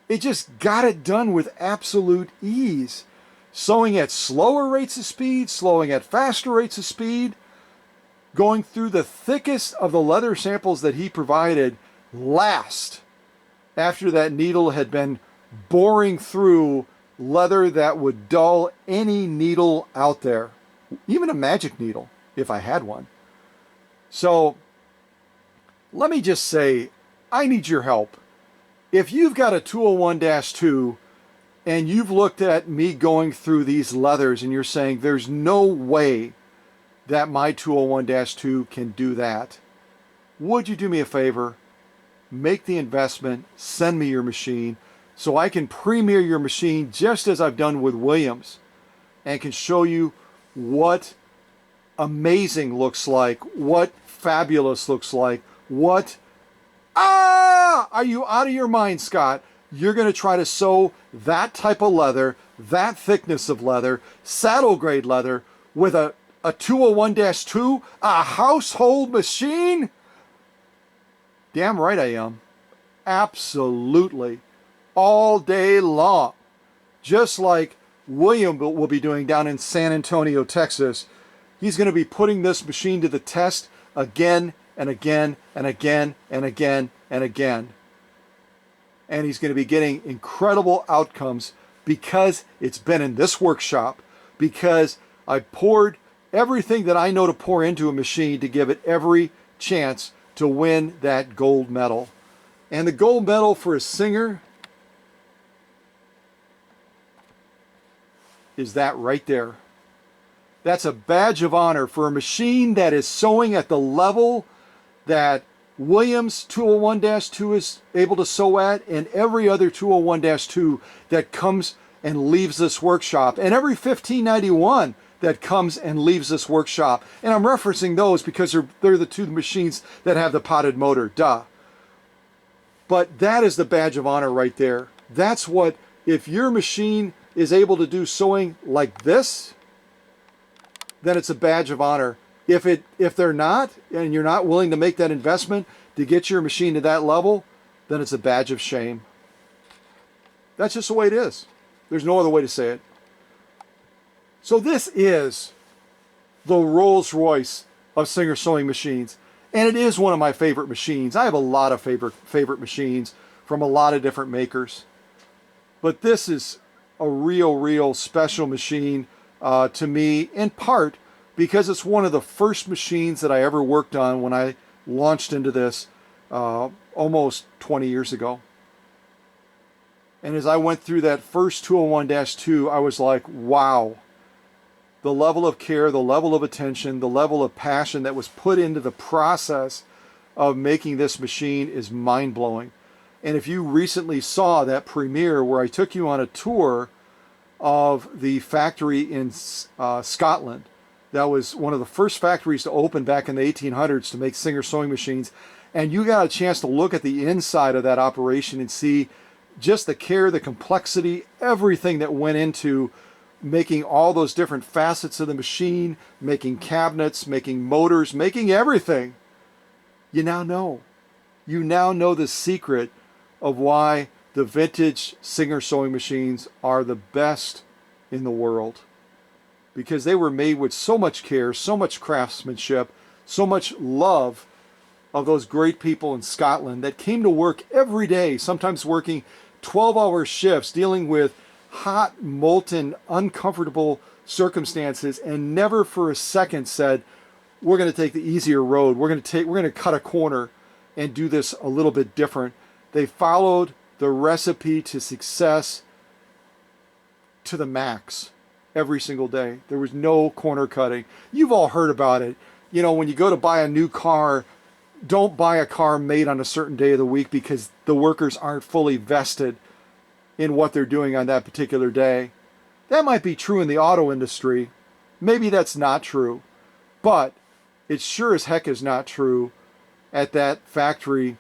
It just got it done with absolute ease. Sewing at slower rates of speed, slowing at faster rates of speed, going through the thickest of the leather samples that he provided last after that needle had been boring through leather that would dull any needle out there, even a magic needle if I had one. So let me just say, I need your help. If you've got a 201-2 and you've looked at me going through these leathers and you're saying there's no way that my 201-2 can do that, would you do me a favor? Make the investment, send me your machine so I can premiere your machine just as I've done with Williams and can show you what amazing looks like, what fabulous looks like, what... Are you out of your mind, Scott? You're going to try to sew that type of leather, that thickness of leather, saddle grade leather with a 201-2, a household machine? Damn right I am. Absolutely. All day long. Just like William will be doing down in San Antonio, Texas. He's going to be putting this machine to the test again and again and again and again and again. And he's going to be getting incredible outcomes because it's been in this workshop, because I poured everything that I know to pour into a machine to give it every chance to win that gold medal. And the gold medal for a Singer is that right there. That's a badge of honor for a machine that is sewing at the level that Williams 201-2 is able to sew at, and every other 201-2 that comes and leaves this workshop, and every 1591 that comes and leaves this workshop. And I'm referencing those because they're the two machines that have the potted motor, duh. But that is the badge of honor right there. That's what, if your machine is able to do sewing like this, then it's a badge of honor. If they're not, and you're not willing to make that investment to get your machine to that level, then it's a badge of shame. That's just the way it is. There's no other way to say it. So this is the Rolls Royce of Singer sewing machines. And it is one of my favorite machines. I have a lot of favorite machines from a lot of different makers. But this is a real special machine to me, in part because it's one of the first machines that I ever worked on when I launched into this almost 20 years ago. And as I went through that first 201-2, I was like, wow. The level of care, the level of attention, the level of passion that was put into the process of making this machine is mind-blowing. And if you recently saw that premiere where I took you on a tour of the factory in Scotland, that was one of the first factories to open back in the 1800s to make Singer sewing machines, and you got a chance to look at the inside of that operation and see just the care, the complexity, everything that went into making all those different facets of the machine, making cabinets, making motors, making everything. You now know. You now know the secret of why the vintage Singer sewing machines are the best in the world. Because they were made with so much care, so much craftsmanship, so much love of those great people in Scotland that came to work every day, sometimes working 12-hour shifts, dealing with hot, molten, uncomfortable circumstances, and never for a second said, we're going to take the easier road. We're going to cut a corner and do this a little bit different. They followed the recipe to success to the max every single day. There was no corner cutting. You've all heard about it. You know, when you go to buy a new car, don't buy a car made on a certain day of the week because the workers aren't fully vested in what they're doing on that particular day. That might be true in the auto industry. Maybe that's not true. But it sure as heck is not true at that factory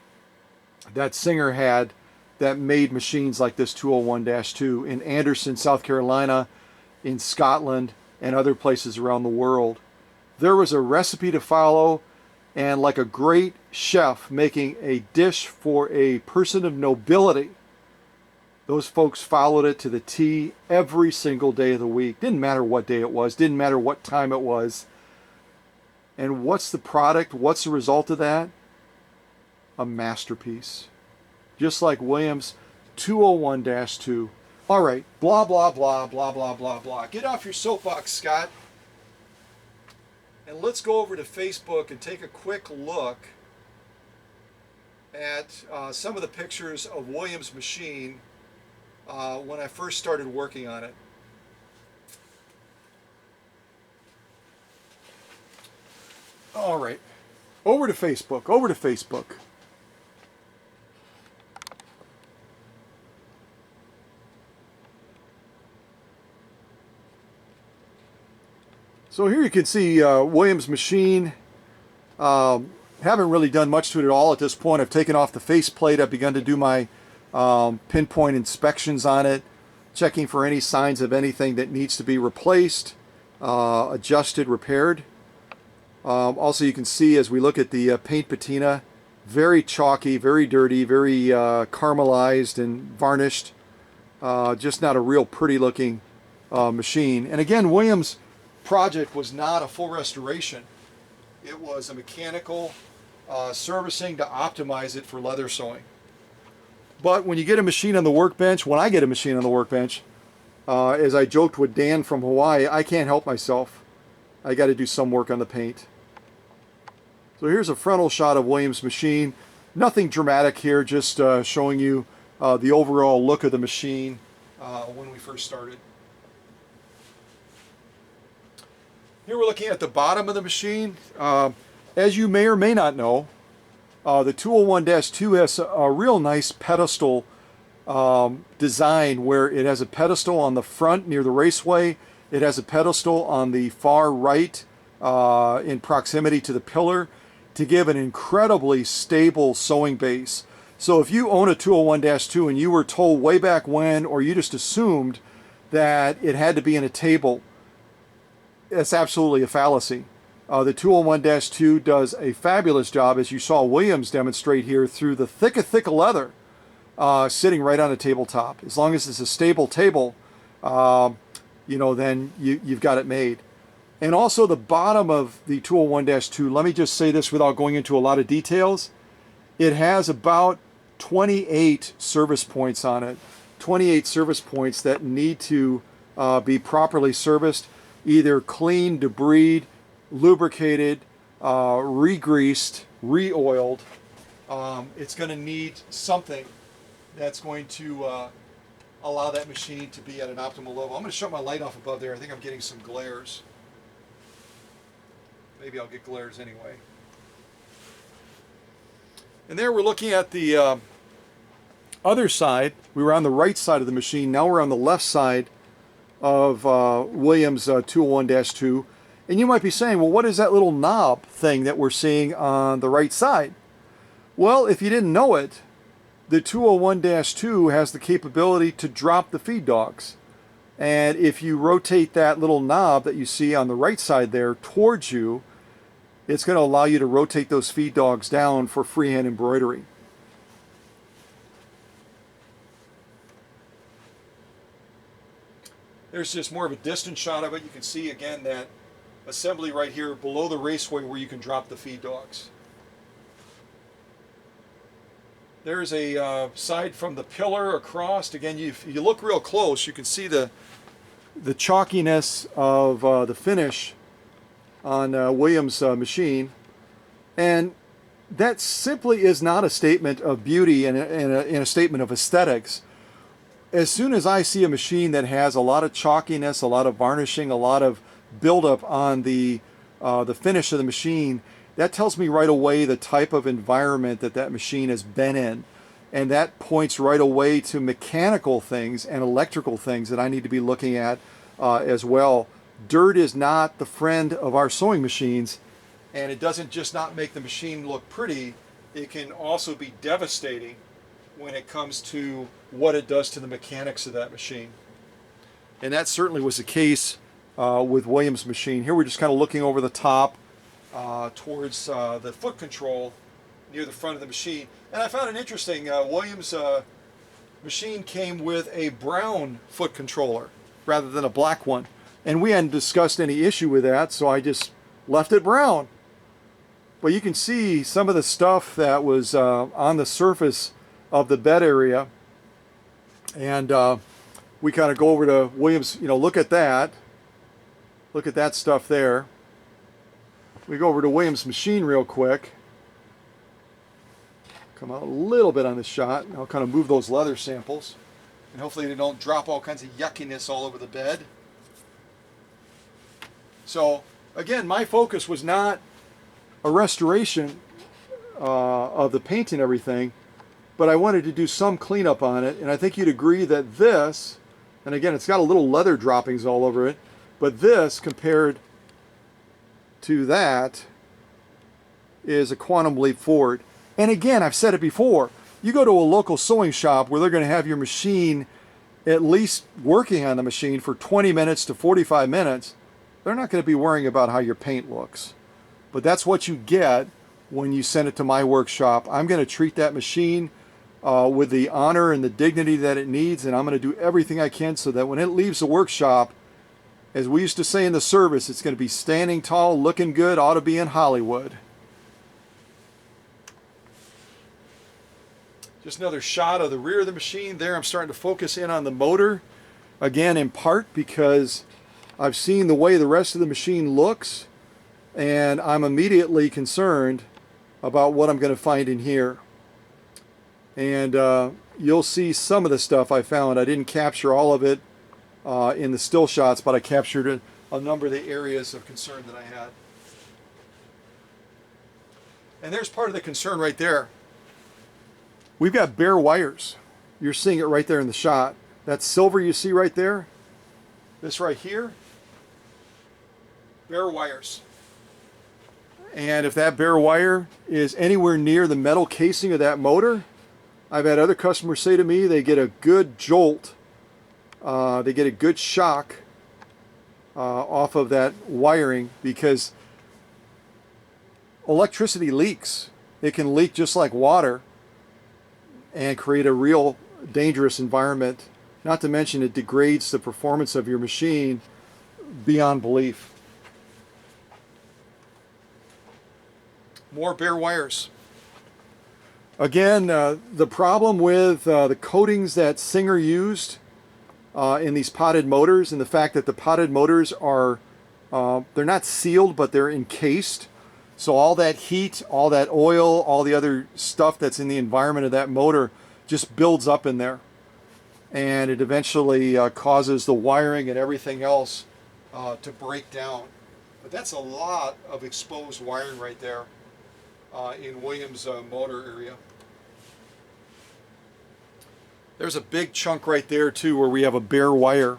that Singer had that made machines like this 201-2 in Anderson, South Carolina, in Scotland, and other places around the world. There was a recipe to follow, and like a great chef making a dish for a person of nobility, those folks followed it to the T every single day of the week. Didn't matter what day it was, didn't matter what time it was. And what's the product? What's the result of that? A masterpiece. Just like Williams' 201-2. All right, blah, blah, blah, blah, blah, blah, blah. Get off your soapbox, Scott. And let's go over to Facebook and take a quick look at some of the pictures of Williams' machine when I first started working on it. All right, over to Facebook. So here you can see Williams' machine. Haven't really done much to it at all at this point. I've taken off the faceplate. I've begun to do my pinpoint inspections on it, checking for any signs of anything that needs to be replaced, adjusted, repaired. Also, you can see as we look at the paint patina, very chalky, very dirty, very caramelized and varnished. Just not a real pretty looking machine. And again, Williams' project was not a full restoration. It was a mechanical servicing to optimize it for leather sewing. But when you get a machine on the workbench, when I get a machine on the workbench, as I joked with Dan from Hawaii, I can't help myself. I got to do some work on the paint. So here's a frontal shot of Williams' machine. Nothing dramatic here, just showing you the overall look of the machine when we first started. Here we're looking at the bottom of the machine. As you may or may not know, the 201-2 has a real nice pedestal design where it has a pedestal on the front near the raceway. It has a pedestal on the far right in proximity to the pillar to give an incredibly stable sewing base. So if you own a 201-2 and you were told way back when, or you just assumed that it had to be in a table, that's absolutely a fallacy. The 201-2 does a fabulous job, as you saw Williams demonstrate here, through the thick of leather, sitting right on the tabletop. As long as it's a stable table, then you've got it made. And also the bottom of the 201-2, let me just say this without going into a lot of details. It has about 28 service points on it. 28 service points that need to be properly serviced, either cleaned, debris, lubricated, re-greased, re-oiled. It's going to need something that's going to allow that machine to be at an optimal level. I'm going to shut my light off above there. I think I'm getting some glares. Maybe I'll get glares anyway. And there we're looking at the other side. We were on the right side of the machine. Now we're on the left side of Williams 201-2. And you might be saying, well, what is that little knob thing that we're seeing on the right side? Well, if you didn't know it, the 201-2 has the capability to drop the feed dogs. And if you rotate that little knob that you see on the right side there towards you, it's going to allow you to rotate those feed dogs down for freehand embroidery. There's just more of a distant shot of it. You can see again that assembly right here below the raceway where you can drop the feed dogs. There's a side from the pillar across. Again, if you look real close, you can see the chalkiness of the finish on Williams' machine. And that simply is not a statement of beauty and a statement of aesthetics. As soon as I see a machine that has a lot of chalkiness, a lot of varnishing, a lot of buildup on the finish of the machine, that tells me right away the type of environment that machine has been in. And that points right away to mechanical things and electrical things that I need to be looking at as well. Dirt is not the friend of our sewing machines, and it doesn't just not make the machine look pretty, it can also be devastating when it comes to what it does to the mechanics of that machine. And that certainly was the case with Williams' machine. Here we're just kind of looking over the top towards the foot control near the front of the machine. And I found it interesting, Williams' machine came with a brown foot controller rather than a black one. And we hadn't discussed any issue with that, so I just left it brown. But you can see some of the stuff that was on the surface of the bed area. And we kind of go over to Williams, look at that. Look at that stuff there. We go over to Williams' machine real quick. Come out a little bit on this shot. And I'll kind of move those leather samples. And hopefully they don't drop all kinds of yuckiness all over the bed. So, again, my focus was not a restoration of the paint and everything, but I wanted to do some cleanup on it. And I think you'd agree that this, and again, it's got a little leather droppings all over it, but this, compared to that, is a quantum leap forward. And again, I've said it before, you go to a local sewing shop where they're going to have your machine at least working on the machine for 20 minutes to 45 minutes, they're not going to be worrying about how your paint looks. But that's what you get when you send it to my workshop. I'm going to treat that machine with the honor and the dignity that it needs, and I'm going to do everything I can so that when it leaves the workshop, as we used to say in the service, it's going to be standing tall, looking good, ought to be in Hollywood. Just another shot of the rear of the machine there. I'm starting to focus in on the motor, again, in part because I've seen the way the rest of the machine looks, and I'm immediately concerned about what I'm going to find in here. And you'll see some of the stuff I found. I didn't capture all of it in the still shots, but I captured a number of the areas of concern that I had. And there's part of the concern right there. We've got bare wires. You're seeing it right there in the shot. That silver you see right there, this right here, bare wires. And if that bare wire is anywhere near the metal casing of that motor, I've had other customers say to me they get a good jolt, they get a good shock off of that wiring, because electricity leaks. It can leak just like water and create a real dangerous environment. Not to mention it degrades the performance of your machine beyond belief. More bare wires. Again, the problem with the coatings that Singer used in these potted motors, and the fact that the potted motors are, they're not sealed, but they're encased. So all that heat, all that oil, all the other stuff that's in the environment of that motor just builds up in there. And it eventually causes the wiring and everything else to break down. But that's a lot of exposed wiring right there in Williams' motor area. There's a big chunk right there too where we have a bare wire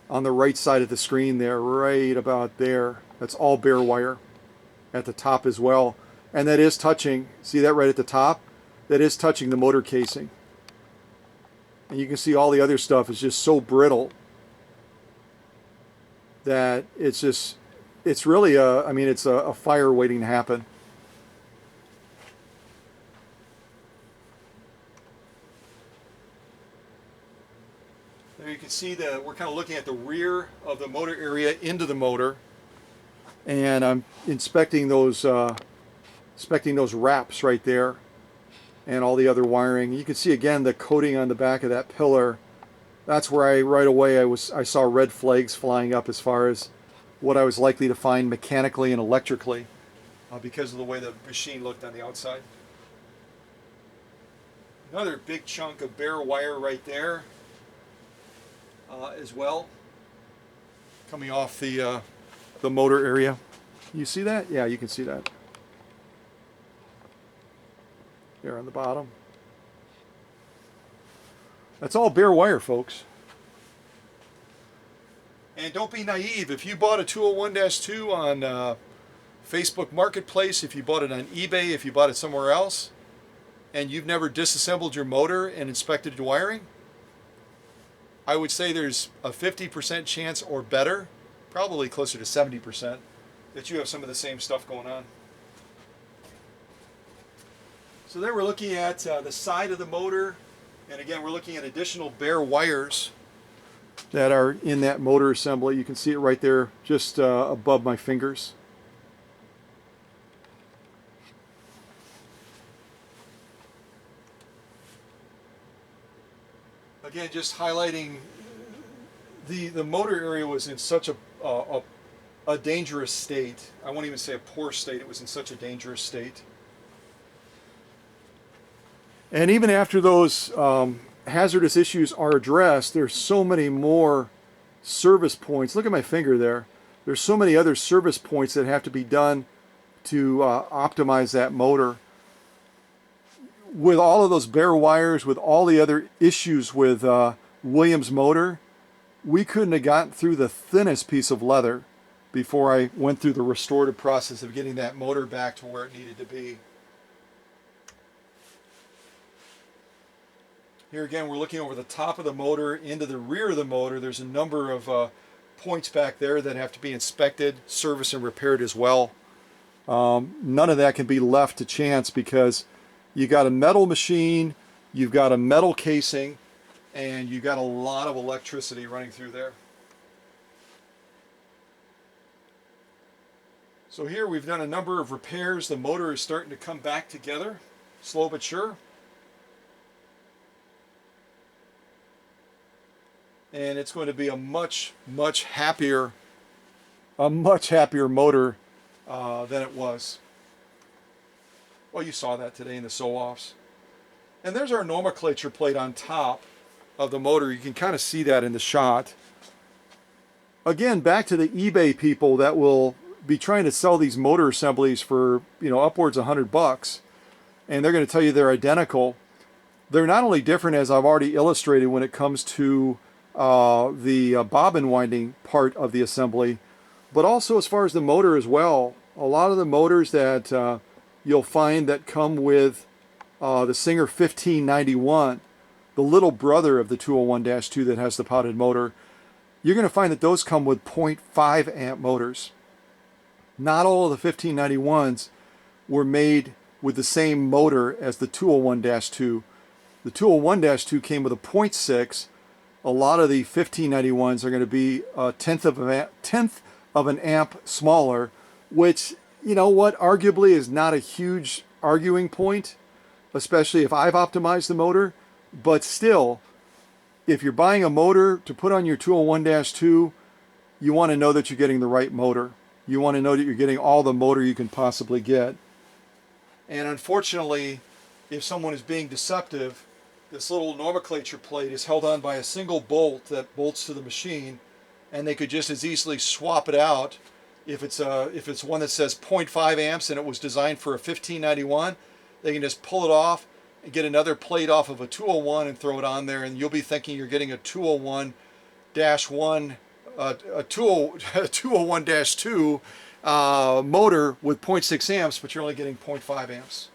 on the right side of the screen there, right about there. That's all bare wire at the top as well. And that is touching, see that right at the top? That is touching the motor casing. And you can see all the other stuff is just so brittle that it's just, it's really a, I mean, it's a fire waiting to happen. There you can see that we're kind of looking at the rear of the motor area into the motor, and I'm inspecting those wraps right there and all the other wiring. You can see again the coating on the back of that pillar. That's where right away I saw red flags flying up as far as what I was likely to find mechanically and electrically because of the way the machine looked on the outside. Another big chunk of bare wire right there as well, coming off the motor area. You see that? Yeah, you can see that. There on the bottom. That's all bare wire, folks. And don't be naive. If you bought a 201-2 on Facebook Marketplace, if you bought it on eBay, if you bought it somewhere else, and you've never disassembled your motor and inspected your wiring, I would say there's a 50% chance or better, probably closer to 70%, that you have some of the same stuff going on. So then we're looking at the side of the motor, and again we're looking at additional bare wires that are in that motor assembly. You can see it right there just above my fingers. Again, just highlighting the motor area was in such a dangerous state. I won't even say a poor state, it was in such a dangerous state. And even after those hazardous issues are addressed, there's so many more service points. Look at my finger there. There's so many other service points that have to be done to optimize that motor. With all of those bare wires, with all the other issues with Williams' motor, we couldn't have gotten through the thinnest piece of leather before I went through the restorative process of getting that motor back to where it needed to be. Here again, we're looking over the top of the motor into the rear of the motor. There's a number of points back there that have to be inspected, serviced, and repaired as well. None of that can be left to chance because you got a metal machine, you've got a metal casing, and you've got a lot of electricity running through there. So here we've done a number of repairs. The motor is starting to come back together, slow but sure. And it's going to be a much happier motor than it was. Well, you saw that today in the sew-offs. And there's our nomenclature plate on top of the motor. You can kind of see that in the shot. Again, back to the eBay people that will be trying to sell these motor assemblies for, upwards of $100, and they're going to tell you they're identical. They're not only different, as I've already illustrated, when it comes to the bobbin winding part of the assembly, but also as far as the motor as well. A lot of the motors that you'll find that come with the Singer 1591, the little brother of the 201-2 that has the potted motor, you're going to find that those come with 0.5 amp motors. Not all of the 1591s were made with the same motor as the 201-2. The 201-2 came with a 0.6. A lot of the 1591s are going to be a tenth of an amp smaller, which, you know what, arguably is not a huge arguing point, especially if I've optimized the motor. But still, if you're buying a motor to put on your 201-2, you want to know that you're getting the right motor. You want to know that you're getting all the motor you can possibly get. And unfortunately, if someone is being deceptive, this little nomenclature plate is held on by a single bolt that bolts to the machine, and they could just as easily swap it out. If it's one that says 0.5 amps and it was designed for a 1591, they can just pull it off and get another plate off of a 201 and throw it on there, and you'll be thinking you're getting a 201-1, a 201-2 motor with 0.6 amps, but you're only getting 0.5 amps.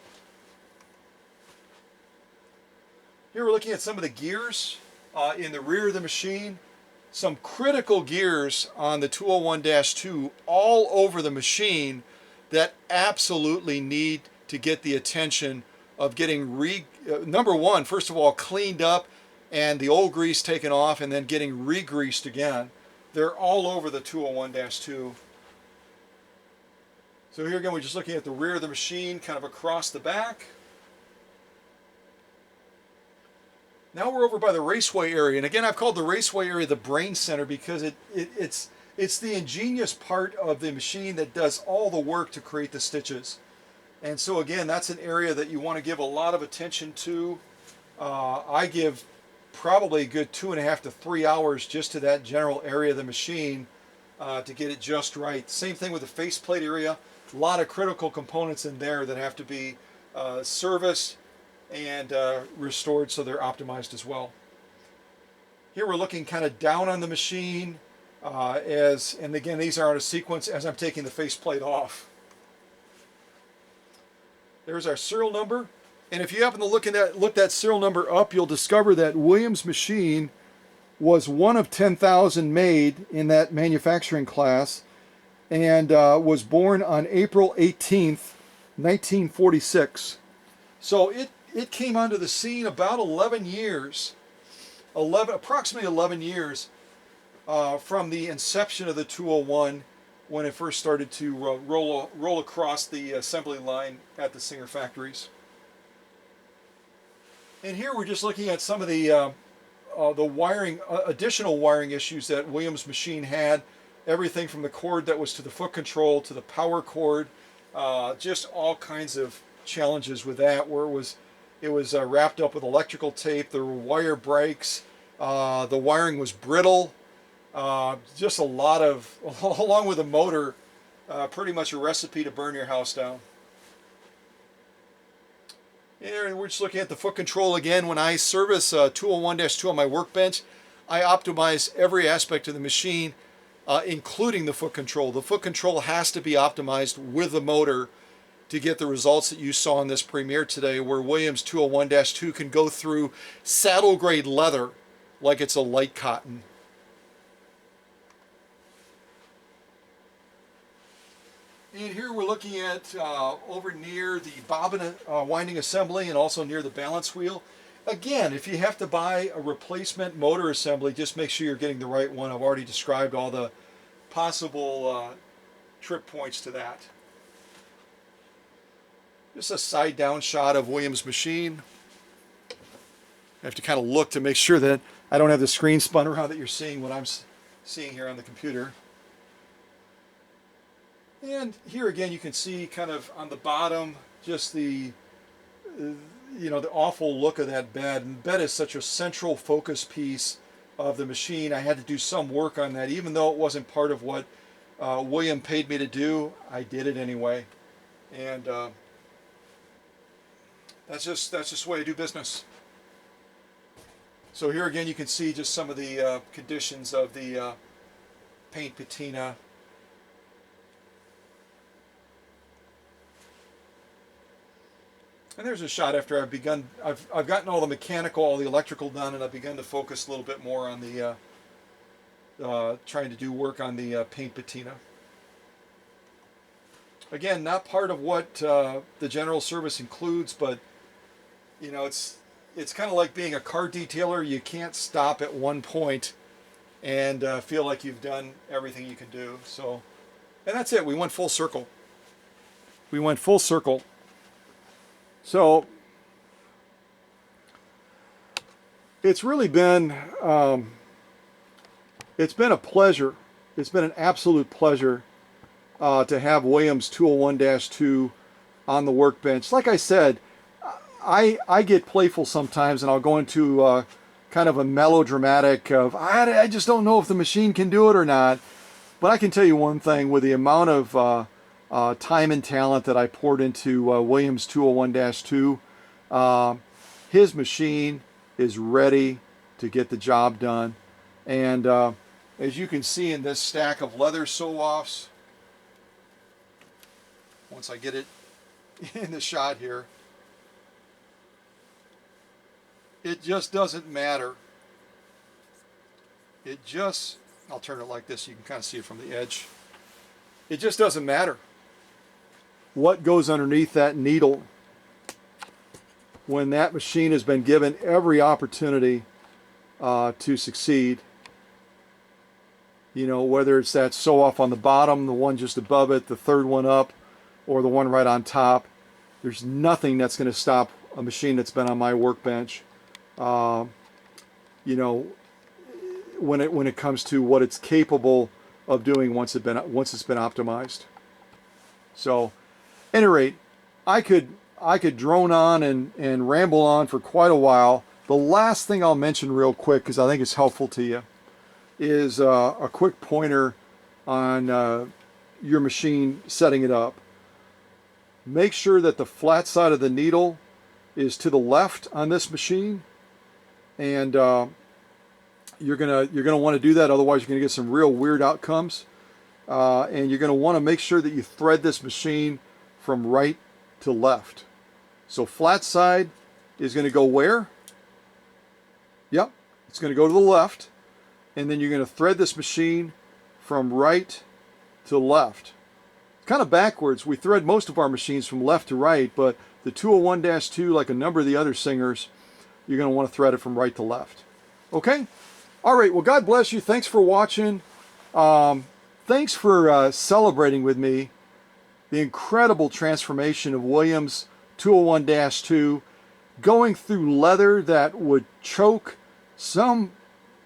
Here we're looking at some of the gears in the rear of the machine. Some critical gears on the 201-2 all over the machine that absolutely need to get the attention of getting number one, first of all, cleaned up and the old grease taken off, and then getting re-greased again. They're all over the 201-2. So here again, we're just looking at the rear of the machine, kind of across the back. Now we're over by the Raceway Area, and again, I've called the Raceway Area the brain center because it's the ingenious part of the machine that does all the work to create the stitches. And so again, that's an area that you want to give a lot of attention to. I give probably a good 2.5 to 3 hours just to that general area of the machine to get it just right. Same thing with the faceplate area. A lot of critical components in there that have to be serviced and restored so they're optimized as well. Here we're looking kind of down on the machine and again, these are out of sequence as I'm taking the faceplate off. There's our serial number, and if you happen to look that serial number up, you'll discover that Williams' machine was one of 10,000 made in that manufacturing class, and was born on April 18th, 1946. So it came onto the scene about 11 years, approximately 11 years from the inception of the 201, when it first started to roll across the assembly line at the Singer factories. And here we're just looking at some of the wiring, additional wiring issues that Williams' machine had. Everything from the cord that was to the foot control to the power cord, just all kinds of challenges with that, where it was wrapped up with electrical tape. There were wire breaks. The wiring was brittle. Just a lot of, along with the motor, pretty much a recipe to burn your house down. And we're just looking at the foot control again. When I service 201-2 on my workbench, I optimize every aspect of the machine, including the foot control. The foot control has to be optimized with the motor to get the results that you saw in this premiere today, where Williams 201-2 can go through saddle grade leather like it's a light cotton. And here we're looking at over near the bobbin winding assembly and also near the balance wheel. Again, if you have to buy a replacement motor assembly, just make sure you're getting the right one. I've already described all the possible trip points to that. Just a side down shot of Williams' machine. I have to kind of look to make sure that I don't have the screen spun around, that you're seeing what I'm seeing here on the computer. And here again, you can see kind of on the bottom just the the awful look of that bed. And bed is such a central focus piece of the machine. I had to do some work on that, even though it wasn't part of what William paid me to do. I did it anyway, and that's just the way I do business. So here again you can see just some of the conditions of the paint patina. And there's a shot after I've gotten all the mechanical, all the electrical done, and I've begun to focus a little bit more on the trying to do work on the paint patina. Again, not part of what the general service includes, but you know, it's kind of like being a car detailer. You can't stop at one point and feel like you've done everything you can do. So, and that's it. We went full circle. We went full circle. So it's really been it's been a pleasure. It's been an absolute pleasure to have Williams 201-2 on the workbench. Like I said, I get playful sometimes, and I'll go into kind of a melodramatic of I just don't know if the machine can do it or not. But I can tell you one thing: with the amount of time and talent that I poured into Williams 201-2, his machine is ready to get the job done. And as you can see in this stack of leather sew-offs, once I get it in the shot here, it just doesn't matter. It just, I'll turn it like this so you can kind of see it from the edge. It just doesn't matter what goes underneath that needle when that machine has been given every opportunity to succeed. You know, whether it's that sew off on the bottom, the one just above it, the third one up, or the one right on top, there's nothing that's going to stop a machine that's been on my workbench. You know, when it comes to what it's capable of doing once it's been optimized. So, at any rate, I could drone on and ramble on for quite a while. The last thing I'll mention real quick, because I think it's helpful to you, is a quick pointer on your machine setting it up. Make sure that the flat side of the needle is to the left on this machine, and you're gonna want to do that. Otherwise, you're gonna get some real weird outcomes. And you're gonna want to make sure that you thread this machine from right to left. So flat side is going to go where? Yep, it's going to go to the left. And then you're going to thread this machine from right to left. Kind of backwards. We thread most of our machines from left to right, but the 201-2, like a number of the other Singers, you're going to want to thread it from right to left. Okay? All right, well, God bless you. Thanks for watching. Thanks for celebrating with me the incredible transformation of Williams 201-2, going through leather that would choke some,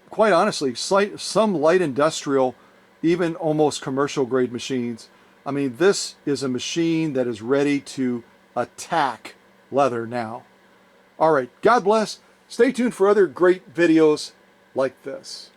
quite honestly, some light industrial, even almost commercial grade machines. I mean, this is a machine that is ready to attack leather now. All right, God bless. Stay tuned for other great videos like this.